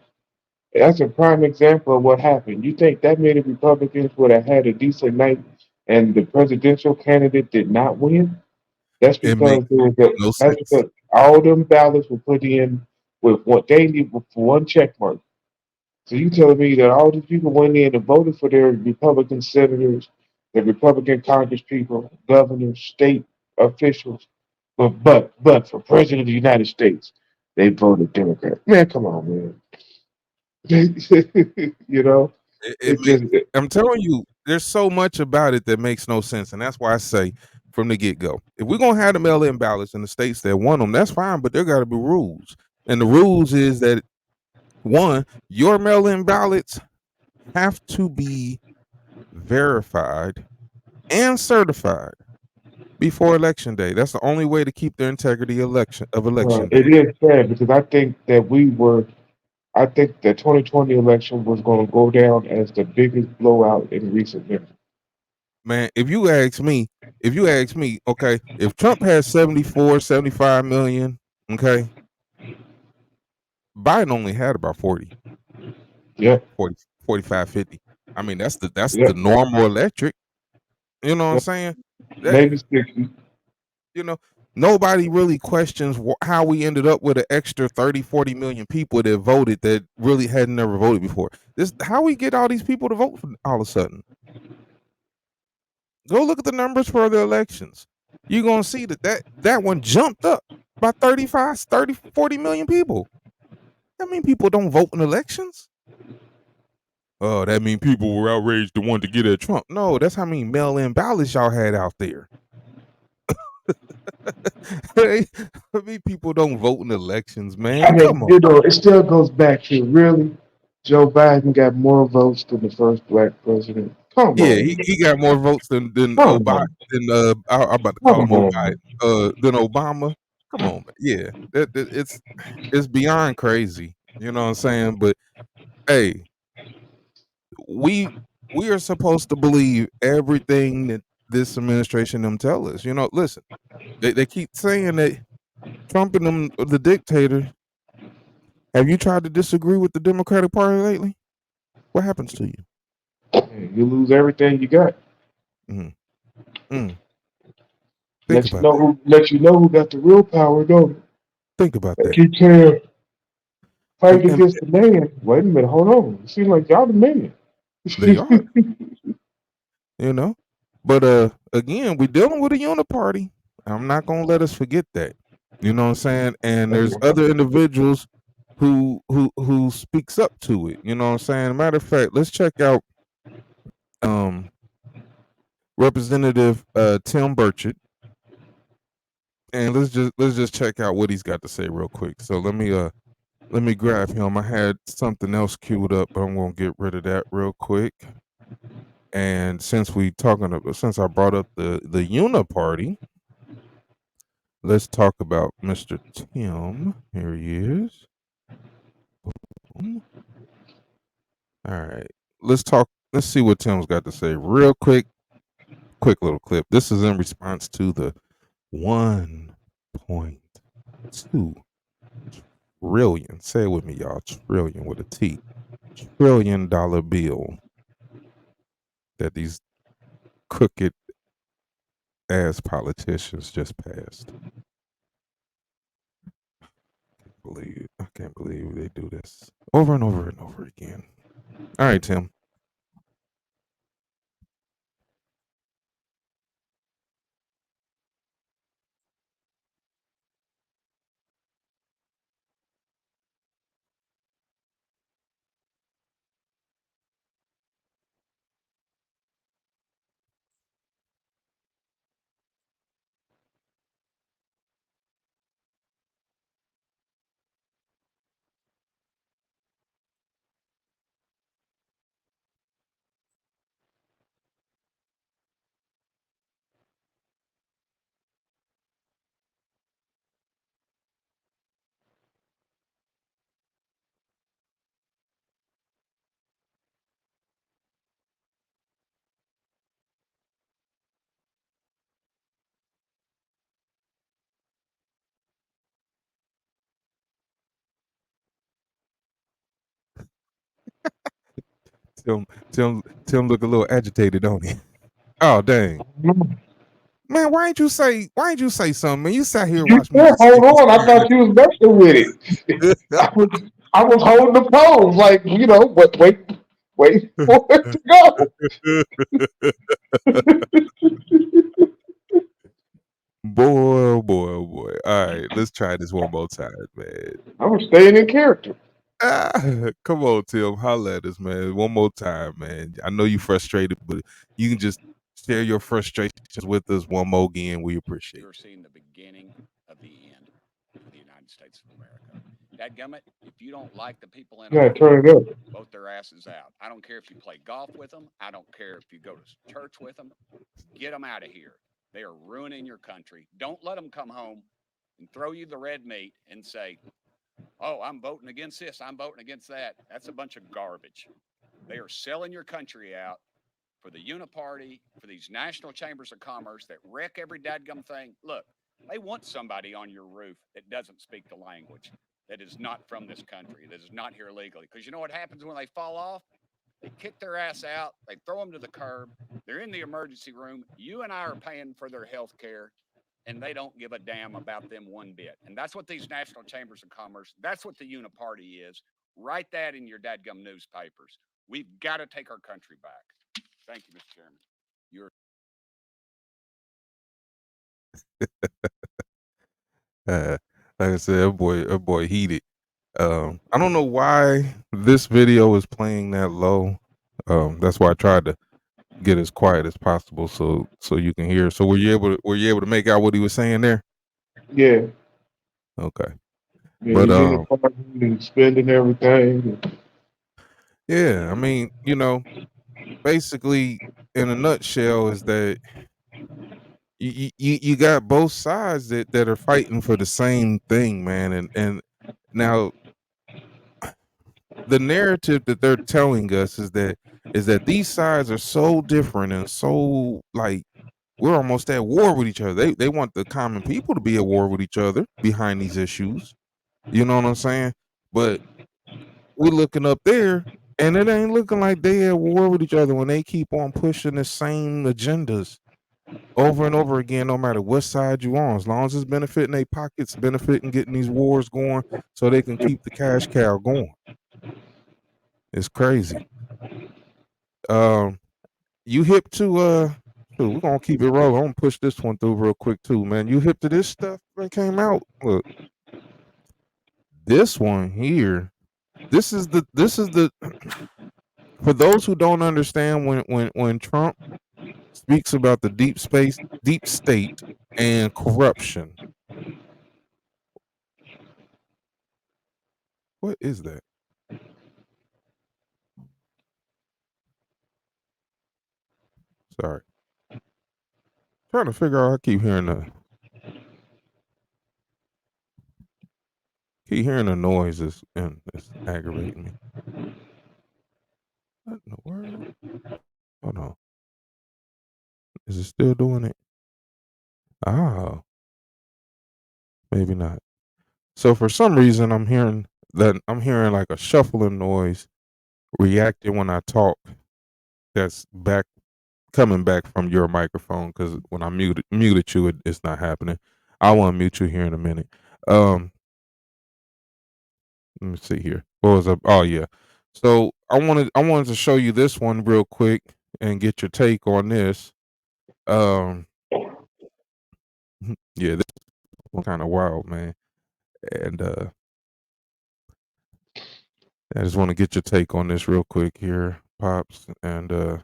That's a prime example of what happened. You think that many Republicans would have had a decent night and the presidential candidate did not win? That's It makes because there was a, no that's sense. because all them ballots were put in with what they need for one check mark. So you telling me that all these people went in and voted for their Republican senators, the Republican Congress people, governors, state officials, but for president of the United States, they voted Democrat. Man, come on, man. You know, It it make, just I'm telling you, there's so much about it that makes no sense, and that's why I say from the get go, if we're gonna have the mail-in ballots in the states that want them, that's fine, but there got to be rules, and the rules is that one, your mail-in ballots have to be verified and certified before election day. That's the only way to keep the integrity of election day. it is sad because I think the 2020 election was going to go down as the biggest blowout in recent memory. Man, if you ask me, okay, if Trump has 74, 75 million, okay, Biden only had about 40, Yep, 40, 45, 50. I mean, that's the yep, normal electric. You know what I'm yep. saying? That Maybe 60. you know, Nobody really questions how we ended up with an extra 30, 40 million people that voted that really had never voted before. This how we get all these people to vote all of a sudden. Go look at the numbers for the elections. You're going to see that one jumped up by 35, 30, 40 million people. That mean people don't vote in elections? Oh, that mean people were outraged to want to get at Trump. No, that's how many mail-in ballots y'all had out there. I mean, people don't vote in elections, I man. Come mean, on. you know, it still goes back to really Joe Biden got more votes than the first black president. Come Yeah, on, he got more votes than come Obama on, than I'm about to call come him Obama on. than Obama. Come on, man. Yeah, it's beyond crazy. You know what I'm saying? But hey, we we are supposed to believe everything that this administration them tell us. You know, listen, they keep saying that Trump and them the dictator. Have you tried to disagree with the Democratic Party lately? What happens to you? Hey, you lose everything you got. Mm, mm. Think Let you about know that. who got the real power, don't it? Think about They that. keep saying And, fight and against the man. Wait a minute, hold on. It seems like y'all the man. they are, you know. But again, we're dealing with a uniparty. I'm not gonna let us forget that. You know what I'm saying? And there's other individuals who speaks up to it. You know what I'm saying? Matter of fact, let's check out um Representative Tim Burchett, and let's just check out what he's got to say real quick. So let me grab him. I had something else queued up, but I'm gonna get rid of that real quick. And since I brought up the uniparty, let's talk about Mr. Tim. Here he is. Boom. All right. Let's talk. Let's see what Tim's got to say real quick. Quick little clip. This is in response to the 1.2 trillion. Say it with me, y'all. Trillion with a T. $1 trillion bill that these crooked ass politicians just passed. I can't believe they do this over and over and over again. All right, Tim. Tim look a little agitated, don't he? Oh dang. Man, why ain't you say something, man? You sat here and You watched me said, just hold sit here on. I thought you was messing with it. I was, I was holding the pose, like but wait for it to go. Boy, oh boy, oh boy. All right, let's try this one more time, man. I was staying in character. Ah, come on, Tim. Holla at us, man. One more time, man. I know you frustrated, but you can just share your frustrations with us one more again. We appreciate You're it. seeing the beginning of the end for the United States of America. Dadgummit, if you don't like the people in You gotta office, turn it up. vote their asses out. I don't care if you play golf with them. I don't care if you go to church with them. Get them out of here. They are ruining your country. Don't let them come home and throw you the red meat and say, oh, I'm voting against this. I'm voting against that. That's a bunch of garbage. They are selling your country out for the uniparty, for these national chambers of commerce that wreck every dadgum thing. Look, they want somebody on your roof that doesn't speak the language, that is not from this country, that is not here legally. Because you know what happens when they fall off? They kick their ass out, they throw them to the curb, they're in the emergency room. You and I are paying for their health care, and they don't give a damn about them one bit. And that's what these national chambers of commerce, that's what the uniparty is. Write that in your dadgum newspapers. We've got to take our country back. Thank you, Mr. Chairman. You're Like I said, that boy heated. I don't know why this video is playing that low. That's why I tried to get as quiet as possible so you can hear. So were you able to make out what he was saying there? Yeah, Okay. yeah, But the uniparty and spending everything. yeah, I mean, basically in a nutshell is that you got both sides that are fighting for the same thing, man. And now the narrative that they're telling us is that these sides are so different and so like we're almost at war with each other. They want the common people to be at war with each other behind these issues. You know what I'm saying? But we're looking up there and it ain't looking like they at war with each other when they keep on pushing the same agendas over and over again, no matter what side you on, as long as it's benefiting their pockets, benefiting getting these wars going so they can keep the cash cow going. It's crazy. You hip to shoot, we're gonna keep it rolling. I'm gonna push this one through real quick too, man. You hip to this stuff that came out? Look, this one here. This is the for those who don't understand when Trump speaks about the deep state and corruption. What is that? Sorry. Trying to figure out I keep hearing the noises and it's aggravating me. What in the world? Hold on. Is it still doing it? Oh, maybe not. So for some reason I'm hearing like a shuffling noise reacting when I talk that's back coming back from your microphone because when I muted you it's not happening. I want to mute you here in a minute. Let me see here. What was up? Oh yeah. So I wanted to show you this one real quick and get your take on this. Um yeah, this one kind of wild, man. And I just want to get your take on this real quick here, Pops, and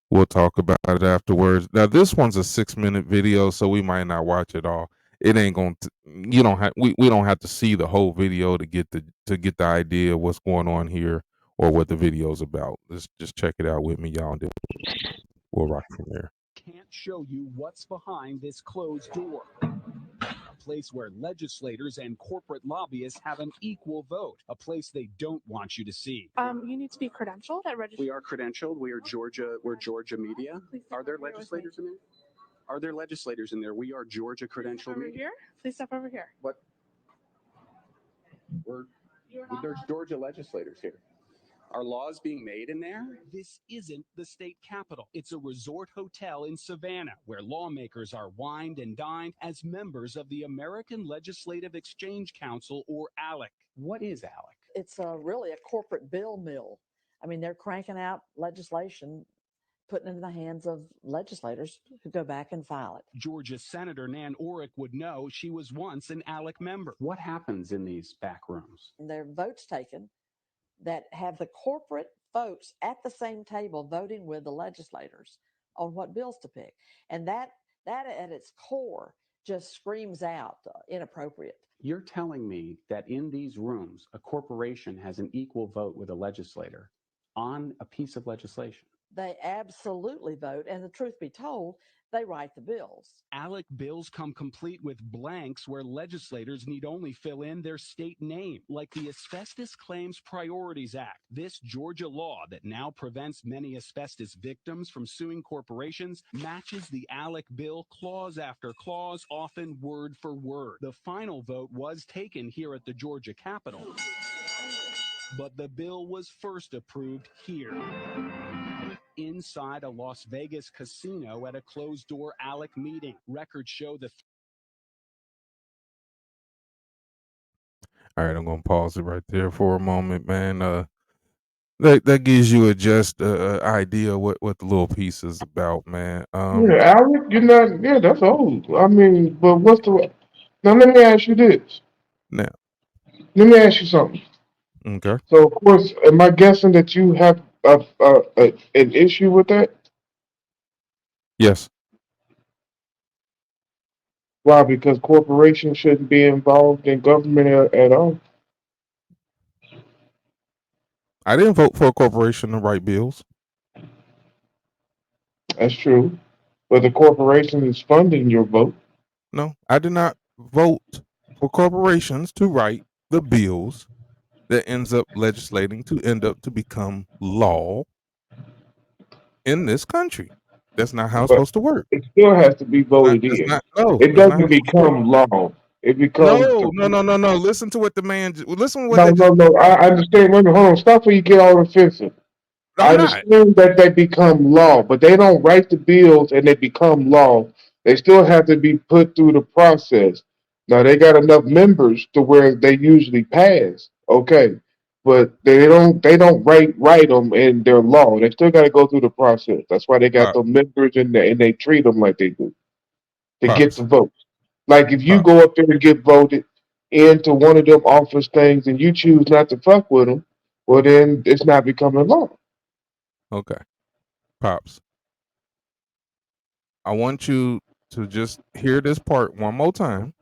we'll talk about it afterwards. Now, this one's a 6-minute video, so we might not watch it all. It ain't going to. You don't have. We don't have to see the whole video to get the idea of what's going on here or what the video's about. Let's just check it out with me, y'all, and then we'll rock from there. Can't show you what's behind this closed door. A place where legislators and corporate lobbyists have an equal vote. A place they don't want you to see. You need to be credentialed at registry. We are credentialed. We are Georgia. We're Georgia Media. Are there legislators in there? Are there legislators in there? We are Georgia credentialed media. Here? Please step over here. What? There's Georgia legislators here. Are laws being made in there? This isn't the state capitol. It's a resort hotel in Savannah where lawmakers are wined and dined as members of the American Legislative Exchange Council, or ALEC. What is ALEC? It's really a corporate bill mill. I mean, they're cranking out legislation, putting it in the hands of legislators who go back and file it. Georgia Senator Nan Orrick would know. She was once an ALEC member. What happens in these back rooms? And there are votes taken that have the corporate folks at the same table voting with the legislators on what bills to pick. And that at its core just screams out inappropriate. You're telling me that in these rooms, a corporation has an equal vote with a legislator on a piece of legislation? They absolutely vote. And the truth be told, they write the bills. ALEC bills come complete with blanks where legislators need only fill in their state name, like the Asbestos Claims Priorities Act. This Georgia law that now prevents many asbestos victims from suing corporations matches the ALEC bill clause after clause, often word for word. The final vote was taken here at the Georgia Capitol, but the bill was first approved here. inside a Las Vegas casino at a closed-door ALEC meeting. Records show the All right, I'm gonna pause it right there for a moment, man. That gives you a just idea what the little piece is about, man. Yeah, Alec, you're not. Yeah, that's old. I mean, but what's the? Now let me ask you this. Now, Let me ask you something. okay, So, of course, am I guessing that you have an issue with that? yes, Why? Because corporations shouldn't be involved in government at all. I didn't vote for a corporation to write bills. That's true. But the corporation is funding your vote. No, I did not vote for corporations to write the bills that ends up legislating to end up to become law in this country. That's not how it's But supposed to work. it still has to be voted That's in. not no. It That's not how doesn't it's supposed to work. become law. It becomes No, the no, no, no, no. Listen to what the man. Listen to what no, they no, just. no. I understand. Wait a minute, hold on. Stop before you get all offensive. I I'm not. understand that they become law, but they don't write the bills and they become law. They still have to be put through the process. Now they got enough members to where they usually pass, okay, but they don't write them in their law. They still got to go through the process. That's why they got Pop, the members and they treat them like they do to get pops, the votes. Like if you pop. go up there and get voted into one of them office things and you choose not to fuck with them, well then it's not becoming law. Okay, pops. I want you to just hear this part one more time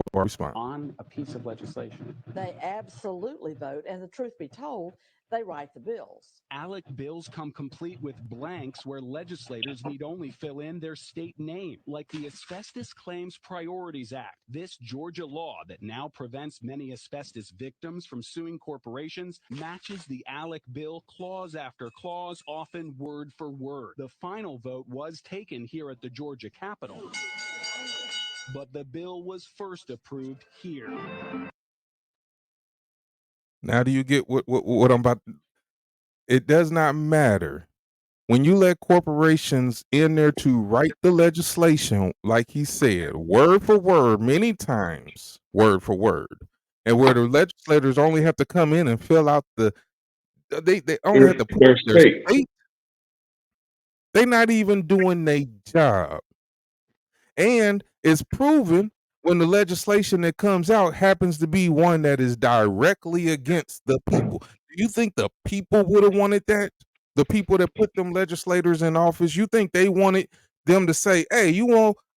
before I respond. on a piece of legislation. They absolutely vote, and the truth be told, they write the bills. ALEC bills come complete with blanks where legislators need only fill in their state name, like the Asbestos Claims Priorities Act. This Georgia law that now prevents many asbestos victims from suing corporations matches the ALEC bill clause after clause, often word for word. The final vote was taken here at the Georgia Capitol, but the bill was first approved here. Now, do you get what I'm about? It does not matter when you let corporations in there to write the legislation, like he said, word for word, many times, word for word, and where the legislators only have to come in and fill out they only have to put Their their state. state. They're not even doing their job. And it's proven when the legislation that comes out happens to be one that is directly against the people. Do you think the people would have wanted that? The people that put them legislators in office, you think they wanted them to say, "Hey,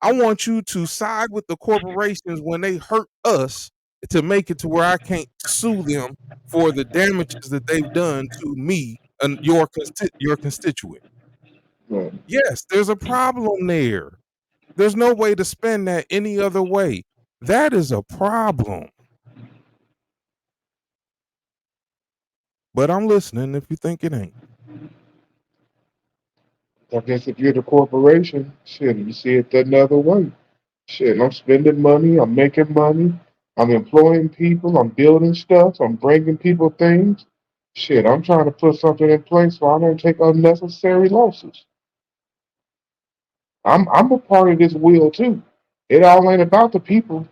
I want you to side with the corporations when they hurt us to make it to where I can't sue them for the damages that they've done to me and your constituent." Right. Yes, there's a problem there. There's no way to spend that any other way. That is a problem. But I'm listening if you think it ain't. I guess if you're the corporation, shit, you see it another way. Shit, I'm spending money, I'm making money, I'm employing people, I'm building stuff, I'm bringing people things. Shit, I'm trying to put something in place so I don't take unnecessary losses. I'm a part of this wheel too. It all ain't about the people.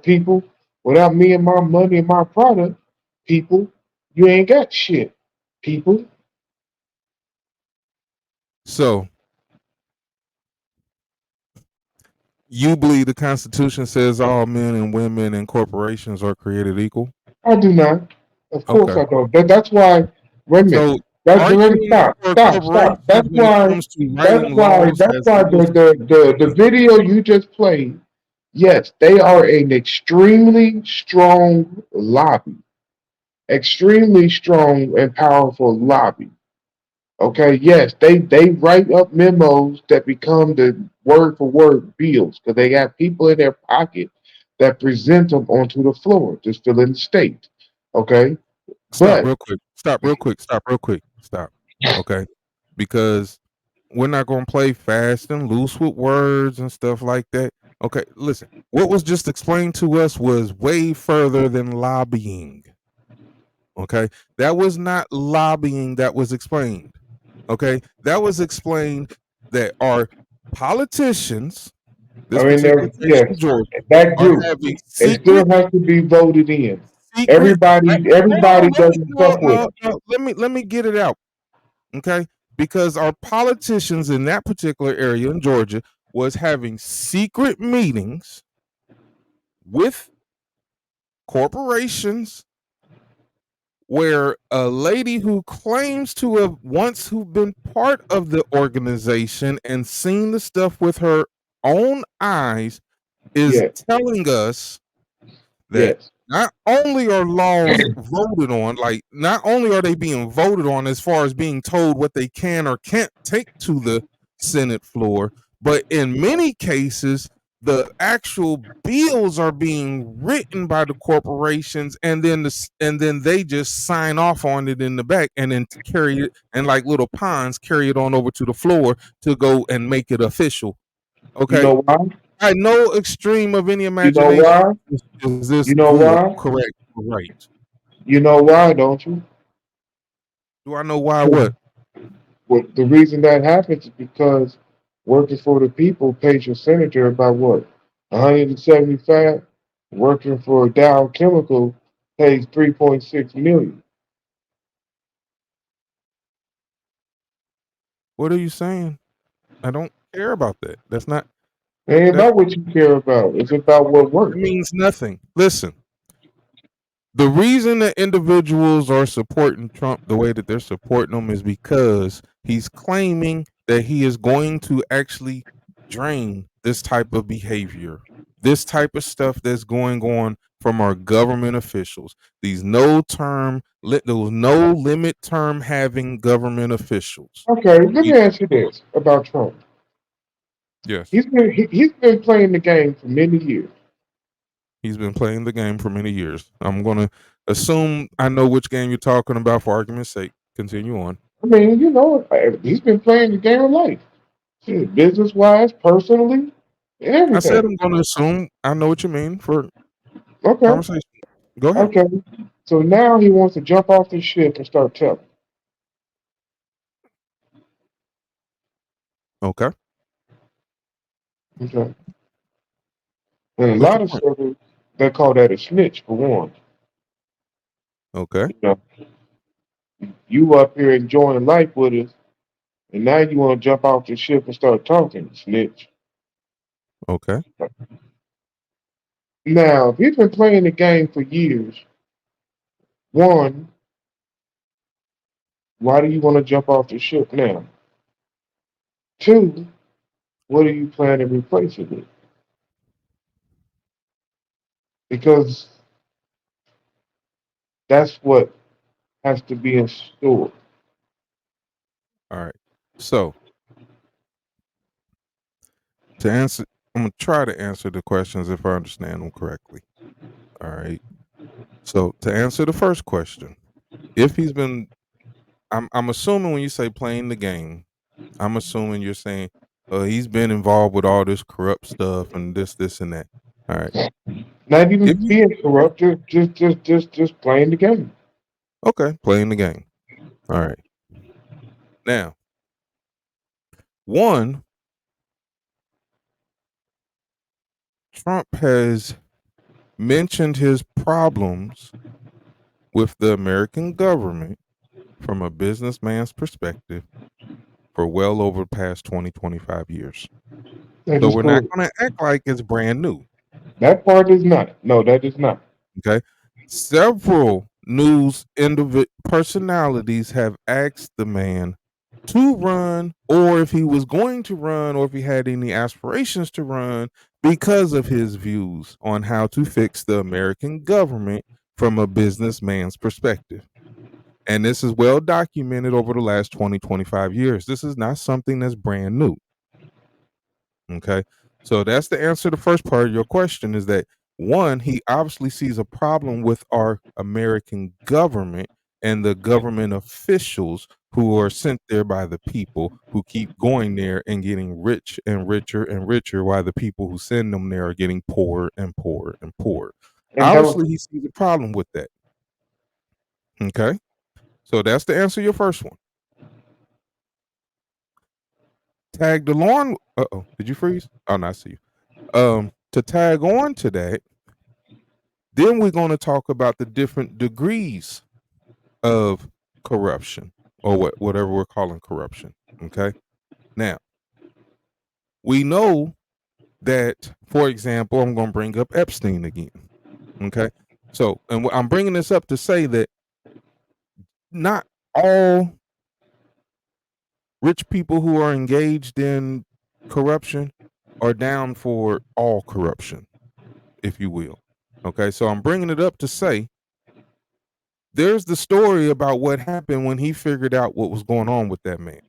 People, without me and my money and my product, people, you ain't got shit. People, So you believe the Constitution says all men and women and corporations are created equal? I do not. Of course Okay. I don't. That's why. Wait a minute. So That's let me arguing stop. for Stop. Stop. corporations when it comes to writing laws That's has why no the video you just played. Yes, they are an extremely strong lobby, extremely strong and powerful lobby. Okay, yes, they write up memos that become the word for word bills because they have people in their pocket that present them onto the floor, just fill in the state. Okay, Stop but real quick. Stop real quick. Stop real quick. Stop. Okay. Because we're not going to play fast and loose with words and stuff like that. Okay. Listen, what was just explained to us was way further than lobbying. Okay. That was not lobbying that was explained. Okay. That was explained that our politicians, I this mean, particular case in yes, Georgia, that are group, having it still secret, has to be voted in. secret. Everybody Hold on, doesn't fuck with it. no. Let me get it out. Okay. Because our politicians in that particular area in Georgia was having secret meetings with corporations where a lady who claims to have once who been part of the organization and seen the stuff with her own eyes is Yes, telling us that yes. not only are laws voted on, like not only are they being voted on as far as being told what they can or can't take to the Senate floor, but in many cases, the actual bills are being written by the corporations, and then they just sign off on it in the back, and then carry it and like little pawns carry it on over to the floor to go and make it official. You Okay, know why? by no extreme of any You know imagination why? is this You know good, why? correct, or right. You know why, don't you? Do I know why? What? What the reason that happens is because working for the people pays your senator about what? 175. Working for Dow Chemical pays 3.6 million. What are you saying? I don't care about that. That's not It ain't that. about what you care about. It's about what It works. means nothing. Listen, the reason that individuals are supporting Trump the way that they're supporting him is because he's claiming that he is going to actually drain this type of behavior, this type of stuff that's going on from our government officials. These those no limit term having government officials. Okay, let He- me ask you this about Trump. yes, He's been playing the game for many years. he's been playing the game for many years. I'm going to assume I know which game you're talking about for argument's sake. Continue on. I mean, he's been playing the game of life, business wise, personally, I said everything. I'm going to assume I know what you mean for Okay, conversation. Go ahead. okay. So now he wants to jump off the ship and start telling. Okay. Okay. And a What's lot your of point? circles, they call that a snitch for one. Okay. You know, you up here enjoying life with us, and now you want to jump off the ship and start talking, snitch. Okay. Now, if he's been playing the game for years, one, why do you want to jump off the ship now? Two, what are you planning to replace it with? Because that's what has to be in store. All right. So to answer, I'm going to try to answer the questions if I understand them correctly. All right. So to answer the first question, if he's been, I'm assuming when you say playing the game, I'm assuming you're saying he's been involved with all this corrupt stuff and this and that. All right. Not even If you being corrupt, just playing the game. okay, playing the game. All right. Now, one, Trump has mentioned his problems with the American government from a businessman's perspective for well over the past 20, 25 years. That So is we're not correct. going to act like it's brand new. That part is not. No, that is not. Okay. Several news personalities have asked the man to run, or if he was going to run, or if he had any aspirations to run, because of his views on how to fix the American government from a businessman's perspective. And this is well documented over the last 20, 25 years. This is not something that's brand new. Okay. So that's the answer to the first part of your question is that one, he obviously sees a problem with our American government and the government officials who are sent there by the people who keep going there and getting rich and richer and richer while the people who send them there are getting poorer and poorer and poorer. And that was Obviously, he sees a problem with that. Okay. So that's the answer to your first one. Tagged along. Did you freeze? Oh, no, I see you. To tag on to that, then we're going to talk about the different degrees of corruption, or whatever we're calling corruption. Okay. Now, we know that, for example, I'm going to bring up Epstein again. Okay. So, and I'm bringing this up to say that not all rich people who are engaged in corruption are down for all corruption, if you will. Okay. So I'm bringing it up to say there's the story about what happened when he figured out what was going on with that man.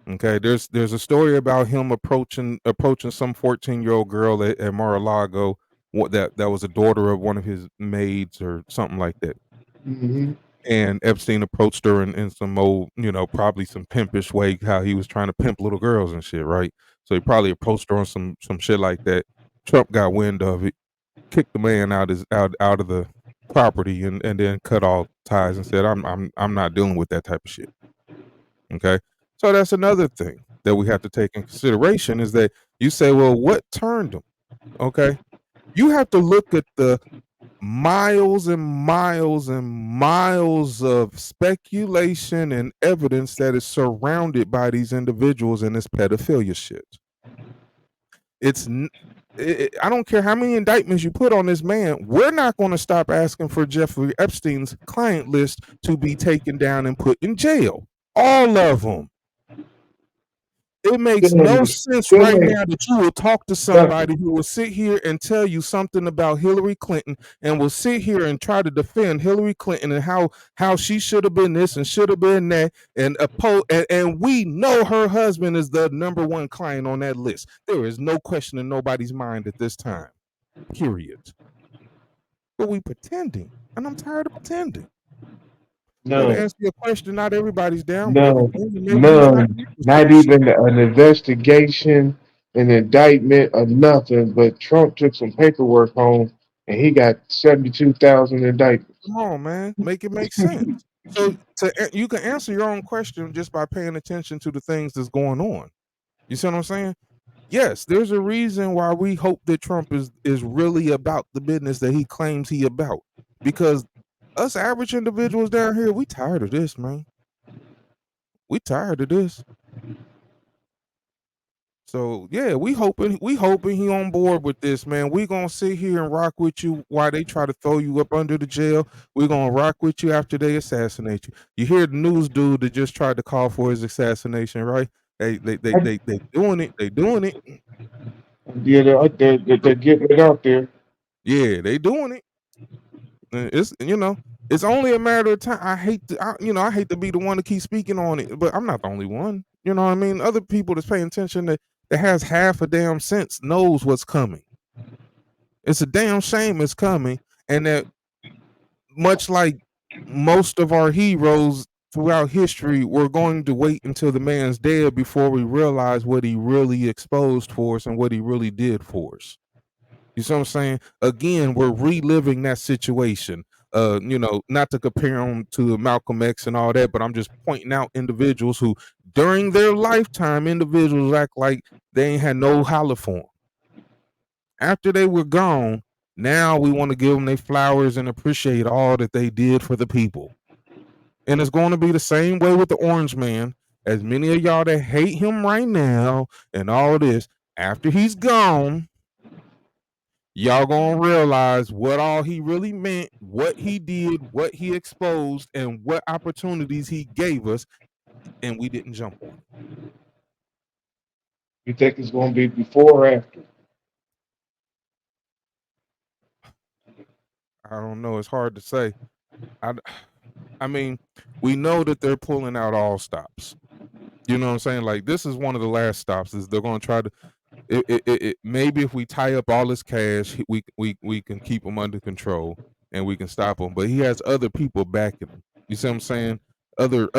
Okay, there's a story about him approaching some 14-year-old girl at Mar-a-Lago, that was a daughter of one of his maids or something like that. Hmm. And Epstein approached her in some old, probably some pimpish way, how he was trying to pimp little girls and shit, right? So he probably approached her on some shit like that. Trump got wind of it, kicked the man out of the property, and then cut all ties and said, I'm not dealing with that type of shit. Okay. So that's another thing that we have to take in consideration, is that you say, well, what turned him? Okay. You have to look at the miles and miles and miles of speculation and evidence that is surrounded by these individuals in this pedophilia shit. I don't care how many indictments you put on this man. We're not going to stop asking for Jeffrey Epstein's client list to be taken down and put in jail. All of them. It makes no sense Still right ain't now that you will talk to somebody who will sit here and tell you something about Hillary Clinton, and will sit here and try to defend Hillary Clinton and how she should have been this and should have been that, and and we know her husband is the number one client on that list. There is no question in nobody's mind at this time. Period. But we pretending, and I'm tired of pretending. So to none, answer your question, not everybody's down with none, everything, and maybe he's not none, interested not in shit. even an investigation, an indictment, or nothing. But Trump took some paperwork home, and he got 72,000 indictments. Come on, man. Make it make sense. So you can answer your own question just by paying attention to the things that's going on. You see what I'm saying? Yes, there's a reason why we hope that Trump is really about the business that he claims he about. Because us average individuals down here, we tired of this, man. We tired of this. So yeah, we hoping he on board with this, man. We gonna sit here and rock with you while they try to throw you up under the jail. We gonna rock with you after they assassinate you. You hear the news dude that just tried to call for his assassination, right? They doing it. They doing it. Yeah, they're getting it out there. Yeah, they doing it. It's it's only a matter of time. I hate to be the one to keep speaking on it, but I'm not the only one. You know what I mean? Other people that's paying attention, that has half a damn sense, knows what's coming. It's a damn shame it's coming, and that, much like most of our heroes throughout history, we're going to wait until the man's dead before we realize what he really exposed for us and what he really did for us. You see what I'm saying? Again, we're reliving that situation. Not to compare them to Malcolm X and all that, but I'm just pointing out individuals who, during their lifetime, individuals act like they ain't had no holler for them. After they were gone, now we want to give them their flowers and appreciate all that they did for the people. And it's going to be the same way with the Orange Man. As many of y'all that hate him right now and all this, after he's gone, y'all gonna realize what all he really meant, what he did, what he exposed, and what opportunities he gave us, and we didn't jump on it. You think it's going to be before or after? I don't know. It's hard to say. I, I mean, we know that they're pulling out all stops. You know what I'm saying? Like, this is one of the last stops. Is they're gonna try to. Maybe if we tie up all his cash, we can keep him under control and we can stop him. But he has other people backing him. You see what I'm saying? Other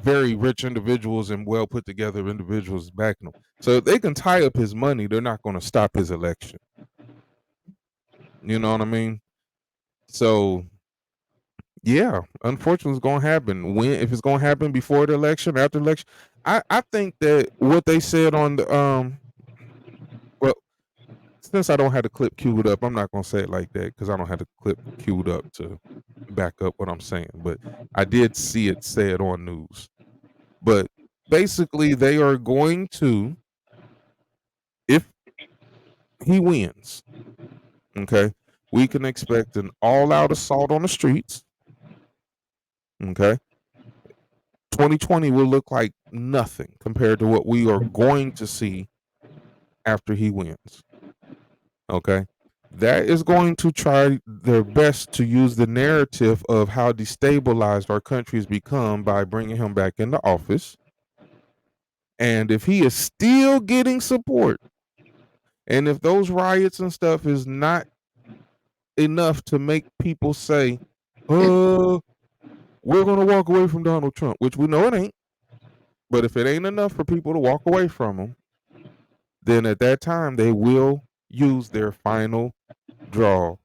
very rich individuals and well put together individuals backing him. So if they can tie up his money, they're not going to stop his election. You know what I mean? So Yeah, unfortunately, it's gonna happen. When if it's gonna happen before the election, after the election, I think that what they said on the well, since I don't have the clip queued up, I'm not gonna say it like that because I don't have the clip queued up to back up what I'm saying. But I did see it said on news. But basically, they are going to, if he wins, okay, we can expect an all-out assault on the streets. Okay, 2020 will look like nothing compared to what we are going to see after he wins. Okay. That is going to try their best to use the narrative of how destabilized our country has become by bringing him back into office. And if he is still getting support, and if those riots and stuff is not enough to make people say, we're going to walk away from Donald Trump, which we know it ain't. But if it ain't enough for people to walk away from him, then at that time they will use their final draw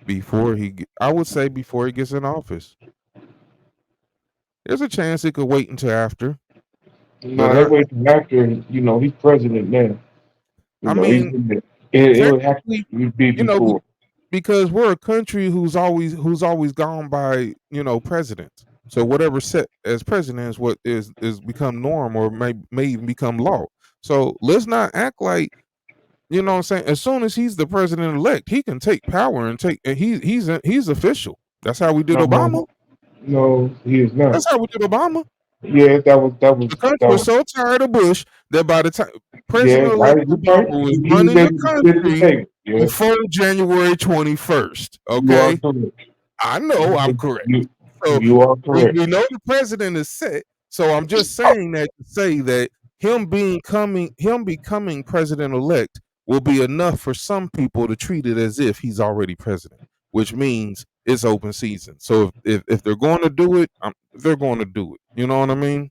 before I would say before he gets in office. There's a chance it could wait until after, but No, they wait till after, he's president now. I He's mean, in there. It would have technically, to be you know, before. because we're a country who's always gone by presidents. So whatever set as president is what is become norm or may even become law. So let's not act like what I'm saying. As soon as he's the president elect, he can take power and he's official. That's how we did No, Obama. no, he is not. That's how we did Obama. Yeah, The country was so tired of Bush that by the time yeah, President-elect you're Obama right. was He was running the able to sit the country table. Yeah, before January 21st. you are Okay, correct. I know I'm correct. You, So you are we correct. know the president is set. So I'm just saying that to say that him becoming president-elect will be enough for some people to treat it as if he's already president, which means it's open season. So if they're going to do it, they're going to do it. You know what I mean?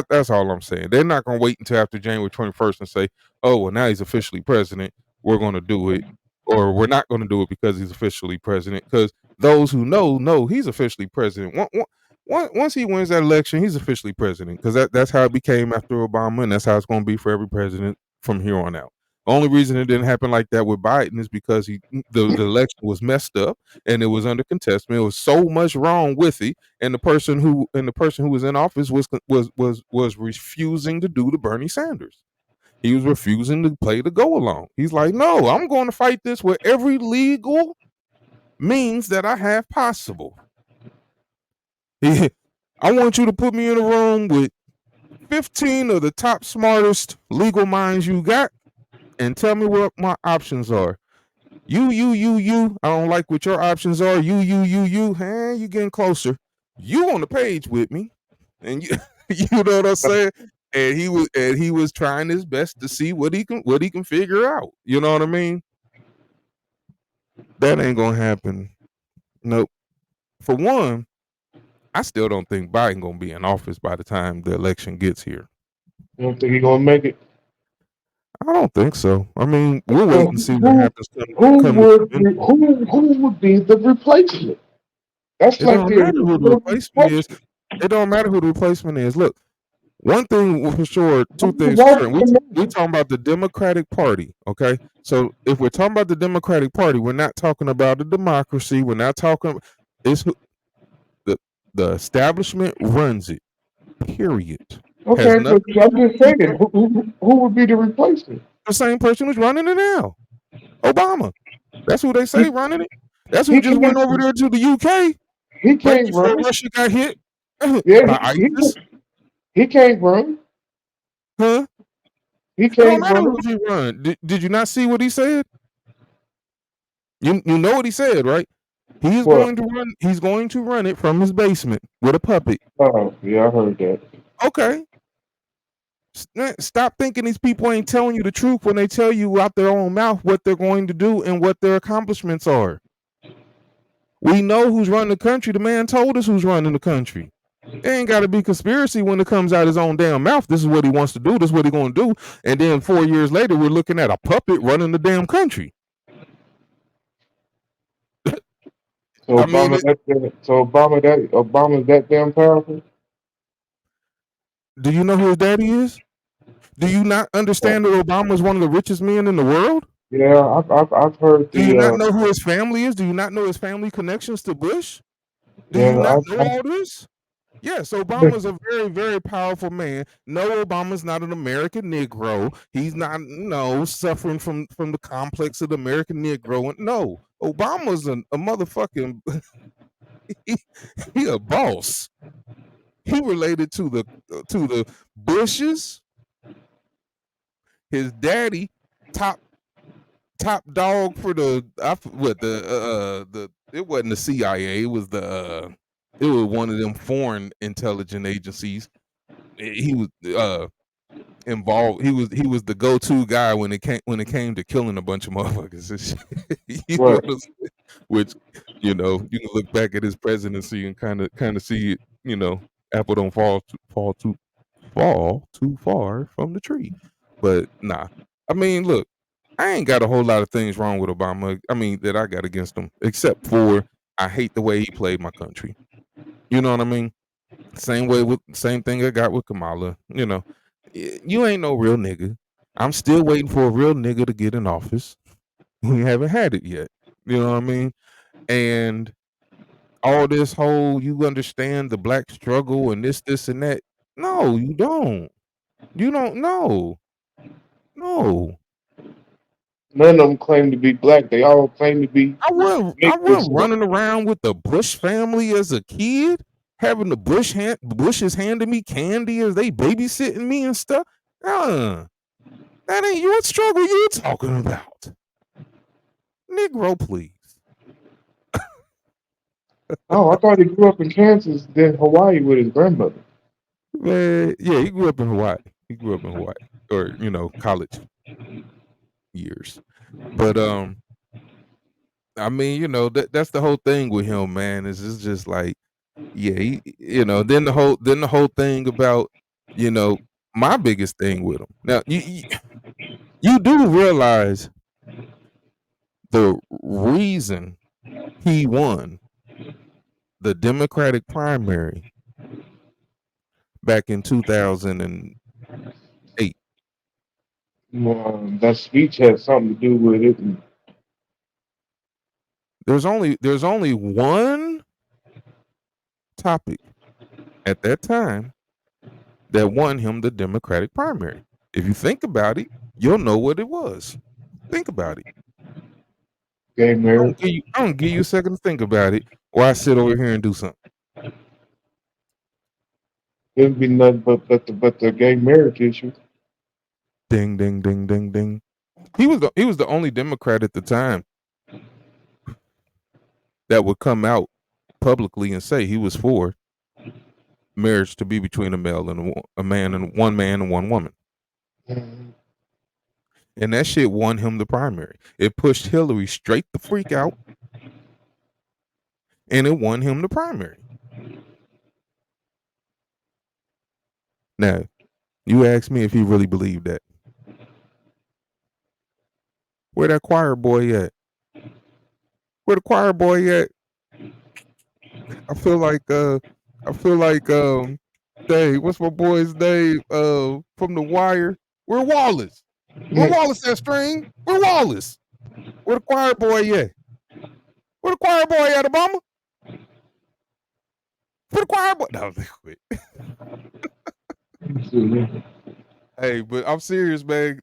That's all I'm saying. They're not going to wait until after January 21st and say, "Oh, well, now he's officially president. We're going to do it," or "We're not going to do it because he's officially president." Because those who know he's officially president. Once he wins that election, he's officially president. Because that's how it became after Obama, and that's how it's going to be for every president from here on out. The only reason it didn't happen like that with Biden is because the election was messed up and it was under contestation. There was so much wrong with it, and the person who was in office was refusing to do the Bernie Sanders. He was refusing to play the go along. He's like, no, I'm going to fight this with every legal means that I have possible. I want you to put me in a room with 15 of the top smartest legal minds you got and tell me what my options are. You. I don't like what your options are. You. Hey, you getting closer. You on the page with me, and you, you know what I'm saying. And he was trying his best to see what he can figure out. You know what I mean? That ain't gonna happen. Nope. For one, I still don't think Biden gonna be in office by the time the election gets here. You don't think he's gonna make it? I don't think so. I mean, we'll wait So and see what who happens who come the would convention. who would be the replacement? That's It like don't the matter who the original replacement is. replacement. It don't matter who the replacement is. Look, one thing for sure, two things for Why certain. We talking about the Democratic Party, okay? So if we're talking about the Democratic Party, we're not talking about a democracy. We're not talking. It's the the establishment runs it. Period. Has Okay, but nothing to I'm do with just saying, people. who would be the replacement? The same person who's running it now, Obama. That's who they He, say running it. That's who he just went can't over there to the UK he right can't before run. Russia got hit Yeah, by ISIS. he can't run. Huh? He It don't can't matter run. who he run. Did you not see what he said? You know what he said, right? He is Well, going to run. He's going to run it from his basement with a puppet. oh yeah, I heard that. Okay. Stop thinking these people ain't telling you the truth when they tell you out their own mouth what they're going to do and what their accomplishments are. We know who's running the country. The man told us who's running the country. It ain't got to be conspiracy when it comes out his own damn mouth. This is what he wants to do. This is what he's going to do. And then 4 years later, we're looking at a puppet running the damn country. So I mean, Obama's that damn powerful. do you know who his daddy is? Do you not Uh, understand that Obama is one of the richest men in the world? yeah, I've heard Do you the not know who his family is? Do you not know his family connections to Bush? Do you yeah not know all this? Yes, Obama's a very, very powerful man. No, Obama's not an American Negro. He's not, no, suffering from the complex of the American Negro. No, Obama's a motherfucking, he, he a boss. He related to the Bushes. His daddy, top top dog for what the it wasn't the CIA. It was it was one of them foreign intelligence agencies. He was involved. He was the go-to guy when it came to killing a bunch of motherfuckers. And shit. You know right. what I'm saying? Which you can look back at his presidency and kind of see it. Apple don't fall too far from the tree. But nah, I mean, look, I ain't got a whole lot of things wrong with Obama. I mean, that I got against him, except for I hate the way he played my country. You know what I mean? Same thing I got with Kamala. You ain't no real nigga. I'm still waiting for a real nigga to get in office. We haven't had it yet. You know what I mean? And all this whole you understand the black struggle and this and that. No, you don't. You don't know. No. None of them claim to be black. They all claim to be I mixed with wasn't some. running around with the Bush family as a kid, having the Bushes handing me candy as they babysitting me and stuff. That ain't what struggle you talking about. Negro, please. Oh, I thought he grew up in Kansas, then Hawaii with his grandmother. Man, yeah, he grew up in Hawaii. He grew up in Hawaii. Or, college years. But I mean, that's the whole thing with him, man. Is it's just like, yeah, then the whole thing about, you know, my biggest thing with him. Now, you do realize the reason he won the Democratic primary back in 2008. That speech had something to do with it. And, There's only one topic at that time that won him the Democratic primary. If you think about it, you'll know what it was. Think about it. gay marriage. I'm gonna give you a second to think about it, or I sit over here and do something. Didn't be nothing but the gay marriage issue. Ding, ding, ding, ding, ding. He was the only Democrat at the time that would come out publicly and say he was for marriage to be between a man and one woman. Mhm. And that shit won him the primary. It pushed Hillary straight the freak out, and it won him the primary. Now, you ask me if he really believed that. Where that choir boy at? Where the choir boy at? I feel like Dave, what's my boy's name? From the wire. Where Wallace? Where Wallace at, string? Where Wallace? Where the choir boy at? Where the choir boy at, Obama? Where the choir boy? No, quit. Hey, but I'm serious, man.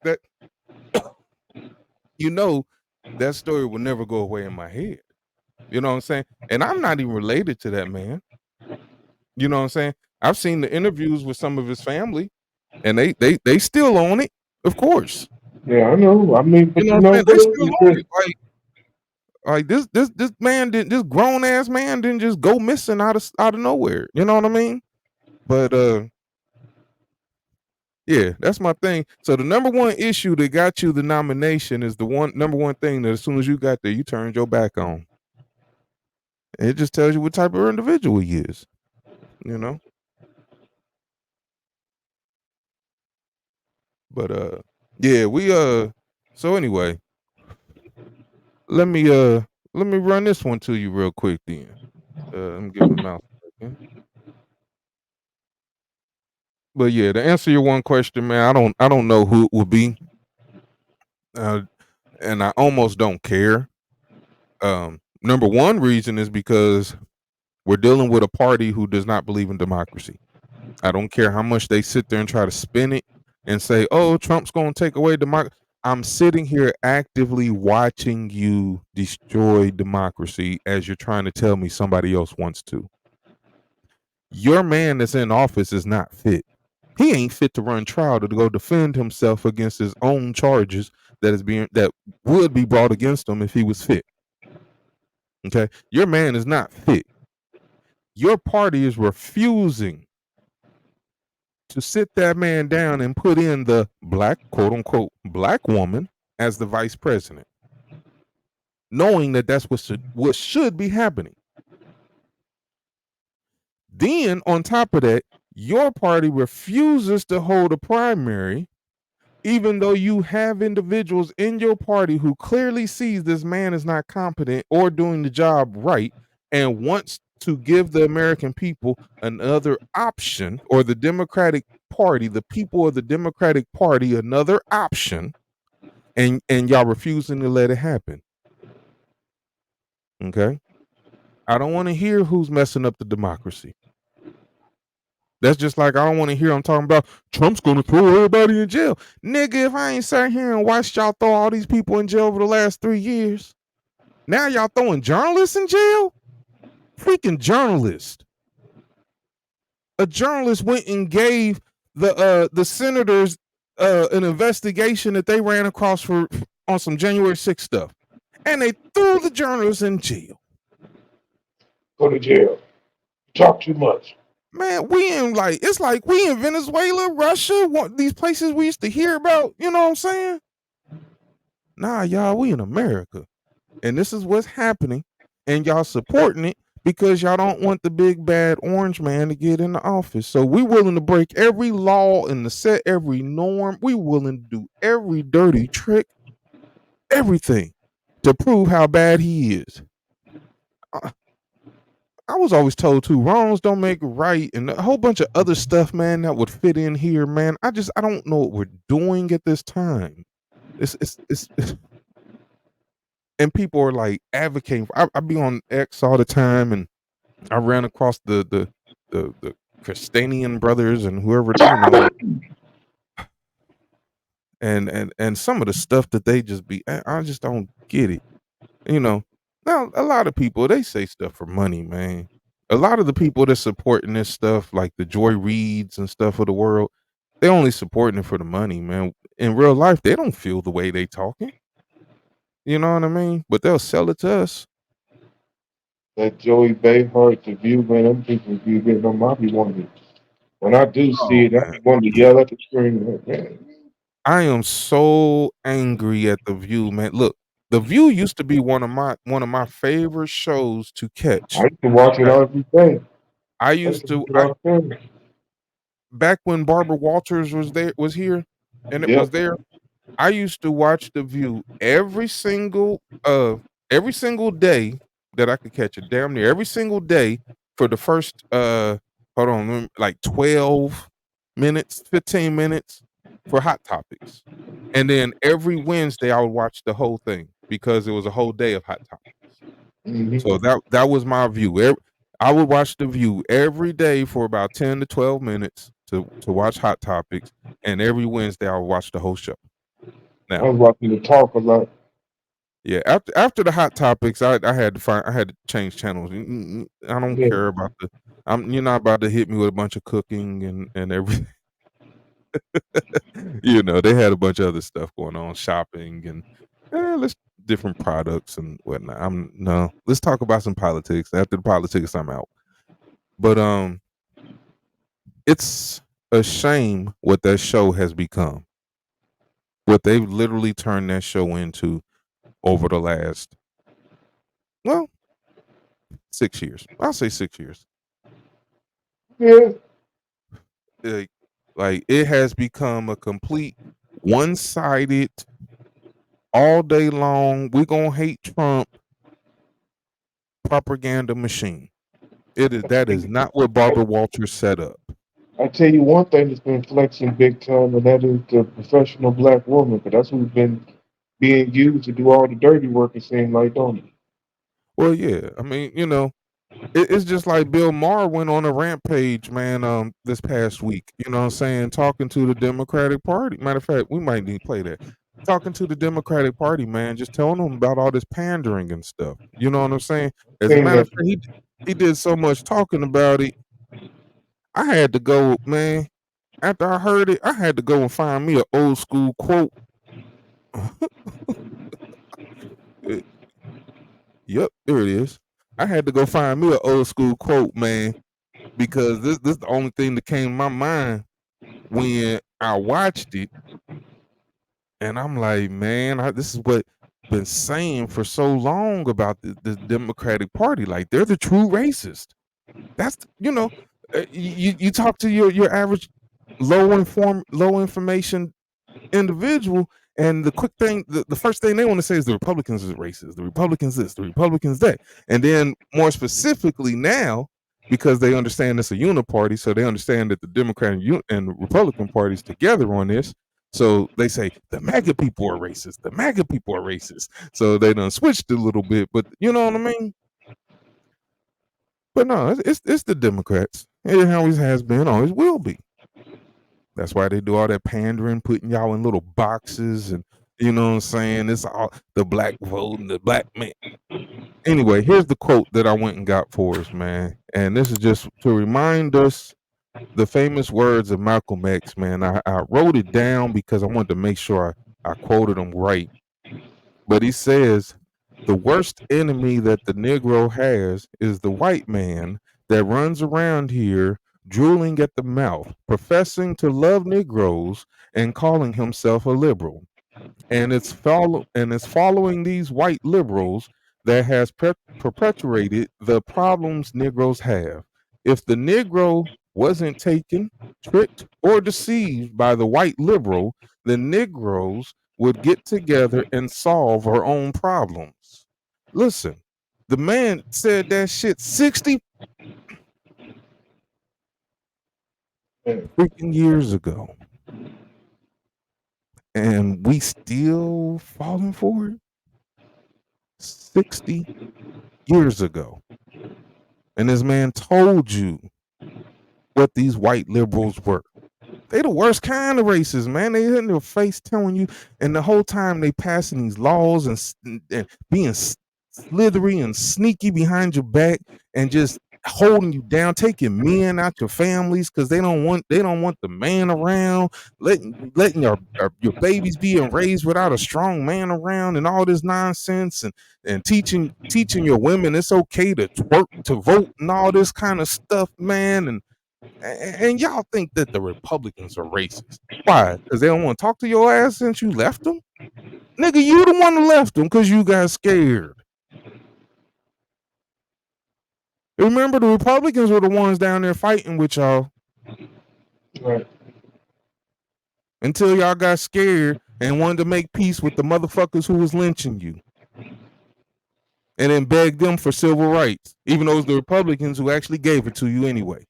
That story will never go away in my head. You know what I'm saying? And I'm not even related to that man. You know what I'm saying? I've seen the interviews with some of his family, and they still own it, of course. Yeah, I know. I mean, You but know you what I'm know saying? They what? still own it. Like this man didn't this grown ass man didn't just go missing out of nowhere. You know what I mean? But yeah, that's my thing. So the number one issue that got you the nomination is the number one thing that as soon as you got there, you turned your back on. And it just tells you what type of individual he is. You know? But yeah, we so anyway, let me Let me run this one to you real quick then. Let me get my mouse again. But yeah, to answer your one question, man, I don't know who it will be. Uh, and I almost don't care. Number one reason is because we're dealing with a party who does not believe in democracy. I don't care how much they sit there and try to spin it and say, "Oh, Trump's going to take away democracy." I'm sitting here actively watching you destroy democracy as you're trying to tell me somebody else wants to. Your man that's in office is not fit. He ain't fit to run trial to go defend himself against his own charges that would be brought against him if he was fit. Okay, your man is not fit. Your party is refusing to sit that man down and put in the black, quote unquote, black woman as the vice president, knowing that that's what should be happening. Then, on top of that, your party refuses to hold a primary, even though you have individuals in your party who clearly sees this man is not competent or doing the job right and wants to give the American people another option, or the Democratic Party, the people of the Democratic Party, another option, and y'all refusing to let it happen. Okay? I don't want to hear who's messing up the democracy. That's just like I don't want to hear I'm talking about Trump's going to throw everybody in jail. Nigga, if I ain't sat here and watched y'all throw all these people in jail over the last 3 years, now y'all throwing journalists in jail? Freaking journalist. A journalist went and gave the senators an investigation that they ran across on some January 6th stuff. And they threw the journalists in jail. Go to jail. Talk too much. Man, it's like we in Venezuela, Russia, these places we used to hear about, you know what I'm saying? Nah, y'all, we in America. And this is what's happening. And y'all supporting it because y'all don't want the big bad orange man to get in the office. So we willing to break every law and to set every norm. We willing to do every dirty trick, everything to prove how bad he is. I was always told too, wrongs don't make right, and a whole bunch of other stuff, man, that would fit in here, man. I don't know what we're doing at this time. It's and people are like advocating. I be on X all the time, and I ran across the Christanian brothers and whoever, you know, and some of the stuff that they just be. I just don't get it. You know, now a lot of people they say stuff for money, man. A lot of the people that's supporting this stuff, like the Joy Reeds and stuff of the world, they only supporting it for the money, man. In real life, they don't feel the way they talking. You know what I mean? But they'll sell it to us. That Joey Behart, the view, man, them people be getting on my be wanting. When I do see Oh it, I man, be wanting to yell at the screen. Like, man, I am so angry at the View, man. Look, the View used to be one of my favorite shows to I catch. used to watch it Okay, every day. I I used used to watch to. it all the time. Back when Barbara Walters was here, and it was Yep. there. I used to watch The View every single day that I could catch it, damn near every single day for the first hold on, like 12 minutes, 15 minutes for Hot Topics. And then every Wednesday I would watch the whole thing because it was a whole day of Hot Topics. Mm-hmm. So that was my view. I would watch The View every day for about 10 to 12 minutes to watch Hot Topics, and every Wednesday I would watch the whole show. I Now, was watching the talk a lot. yeah, after the Hot Topics, I had to change channels. I don't Yeah. care about you're not about to hit me with a bunch of cooking and everything. They had a bunch of other stuff going on, shopping and let's different products and whatnot. No, let's talk about some politics. After the politics, I'm out. But it's a shame what that show has become. What they've literally turned that show into over the last, well, 6 years. I'll say 6 years. Yeah. Like, like it has become a complete one-sided all day long. We're gonna hate Trump. propaganda machine. That is not what Barbara Walters set up. I tell you one thing that's been flexing big time, and that is the professional black woman. But that's who's been being used to do all the dirty work. It seems like, don't it? Well, yeah. I mean, it's just like Bill Maher went on a rampage, man, this past week. You know what I'm saying? Talking to the Democratic Party. Matter of fact, we might need to play that. Talking to the Democratic Party, man, just telling them about all this pandering and stuff. You know what I'm saying? As a Saying matter of that fact, he did so much talking about it. I had to go, man. After I heard it, I had to go and find me an old school quote. Yep, there it is. I had to go find me an old school quote, man, because this is the only thing that came to my mind when I watched it, and I'm like, man, this is what been saying for so long about the Democratic Party. Like they're the true racist. That's you talk to your average low information individual, and the quick thing, the first thing they want to say is the Republicans is racist, the Republicans this, the Republicans that, and then more specifically now, because they understand it's a uniparty, so they understand that the Democratic and the Republican parties together on this. So they say the MAGA people are racist. The MAGA people are racist. So they done switched a little bit, but you know what I mean. But no, it's the Democrats. It always has been, always will be. That's why they do all that pandering, putting y'all in little boxes, and you know what I'm saying? It's all the black vote and the black man. Anyway, here's the quote that I went and got for us, man. And this is just to remind us the famous words of Malcolm X, man. I wrote it down because I wanted to make sure I quoted them right. But he says, the worst enemy that the Negro has is the white man that runs around here drooling at the mouth, professing to love Negroes and calling himself a liberal. And it's following these white liberals that has perpetuated the problems Negroes have. If the Negro wasn't taken, tricked, or deceived by the white liberal, the Negroes would get together and solve our own problems. Listen, the man said that shit 60 freaking years ago. And we still falling for it? 60 years ago. And this man told you what these white liberals were. They the worst kind of racists, man. They in your face telling you, and the whole time they passing these laws and being slithery and sneaky behind your back and just holding you down, taking men out your families because they don't want the man around, letting your babies being raised without a strong man around, and all this nonsense, and teaching your women it's okay to twerk to vote and all this kind of stuff, man. And y'all think that the Republicans are racist. Why? Because they don't want to talk to your ass since you left them? Nigga, you the one that left them because you got scared. Remember, the Republicans were the ones down there fighting with y'all. right. Until y'all got scared and wanted to make peace with the motherfuckers who was lynching you. And then begged them for civil rights, even though it was the Republicans who actually gave it to you anyway.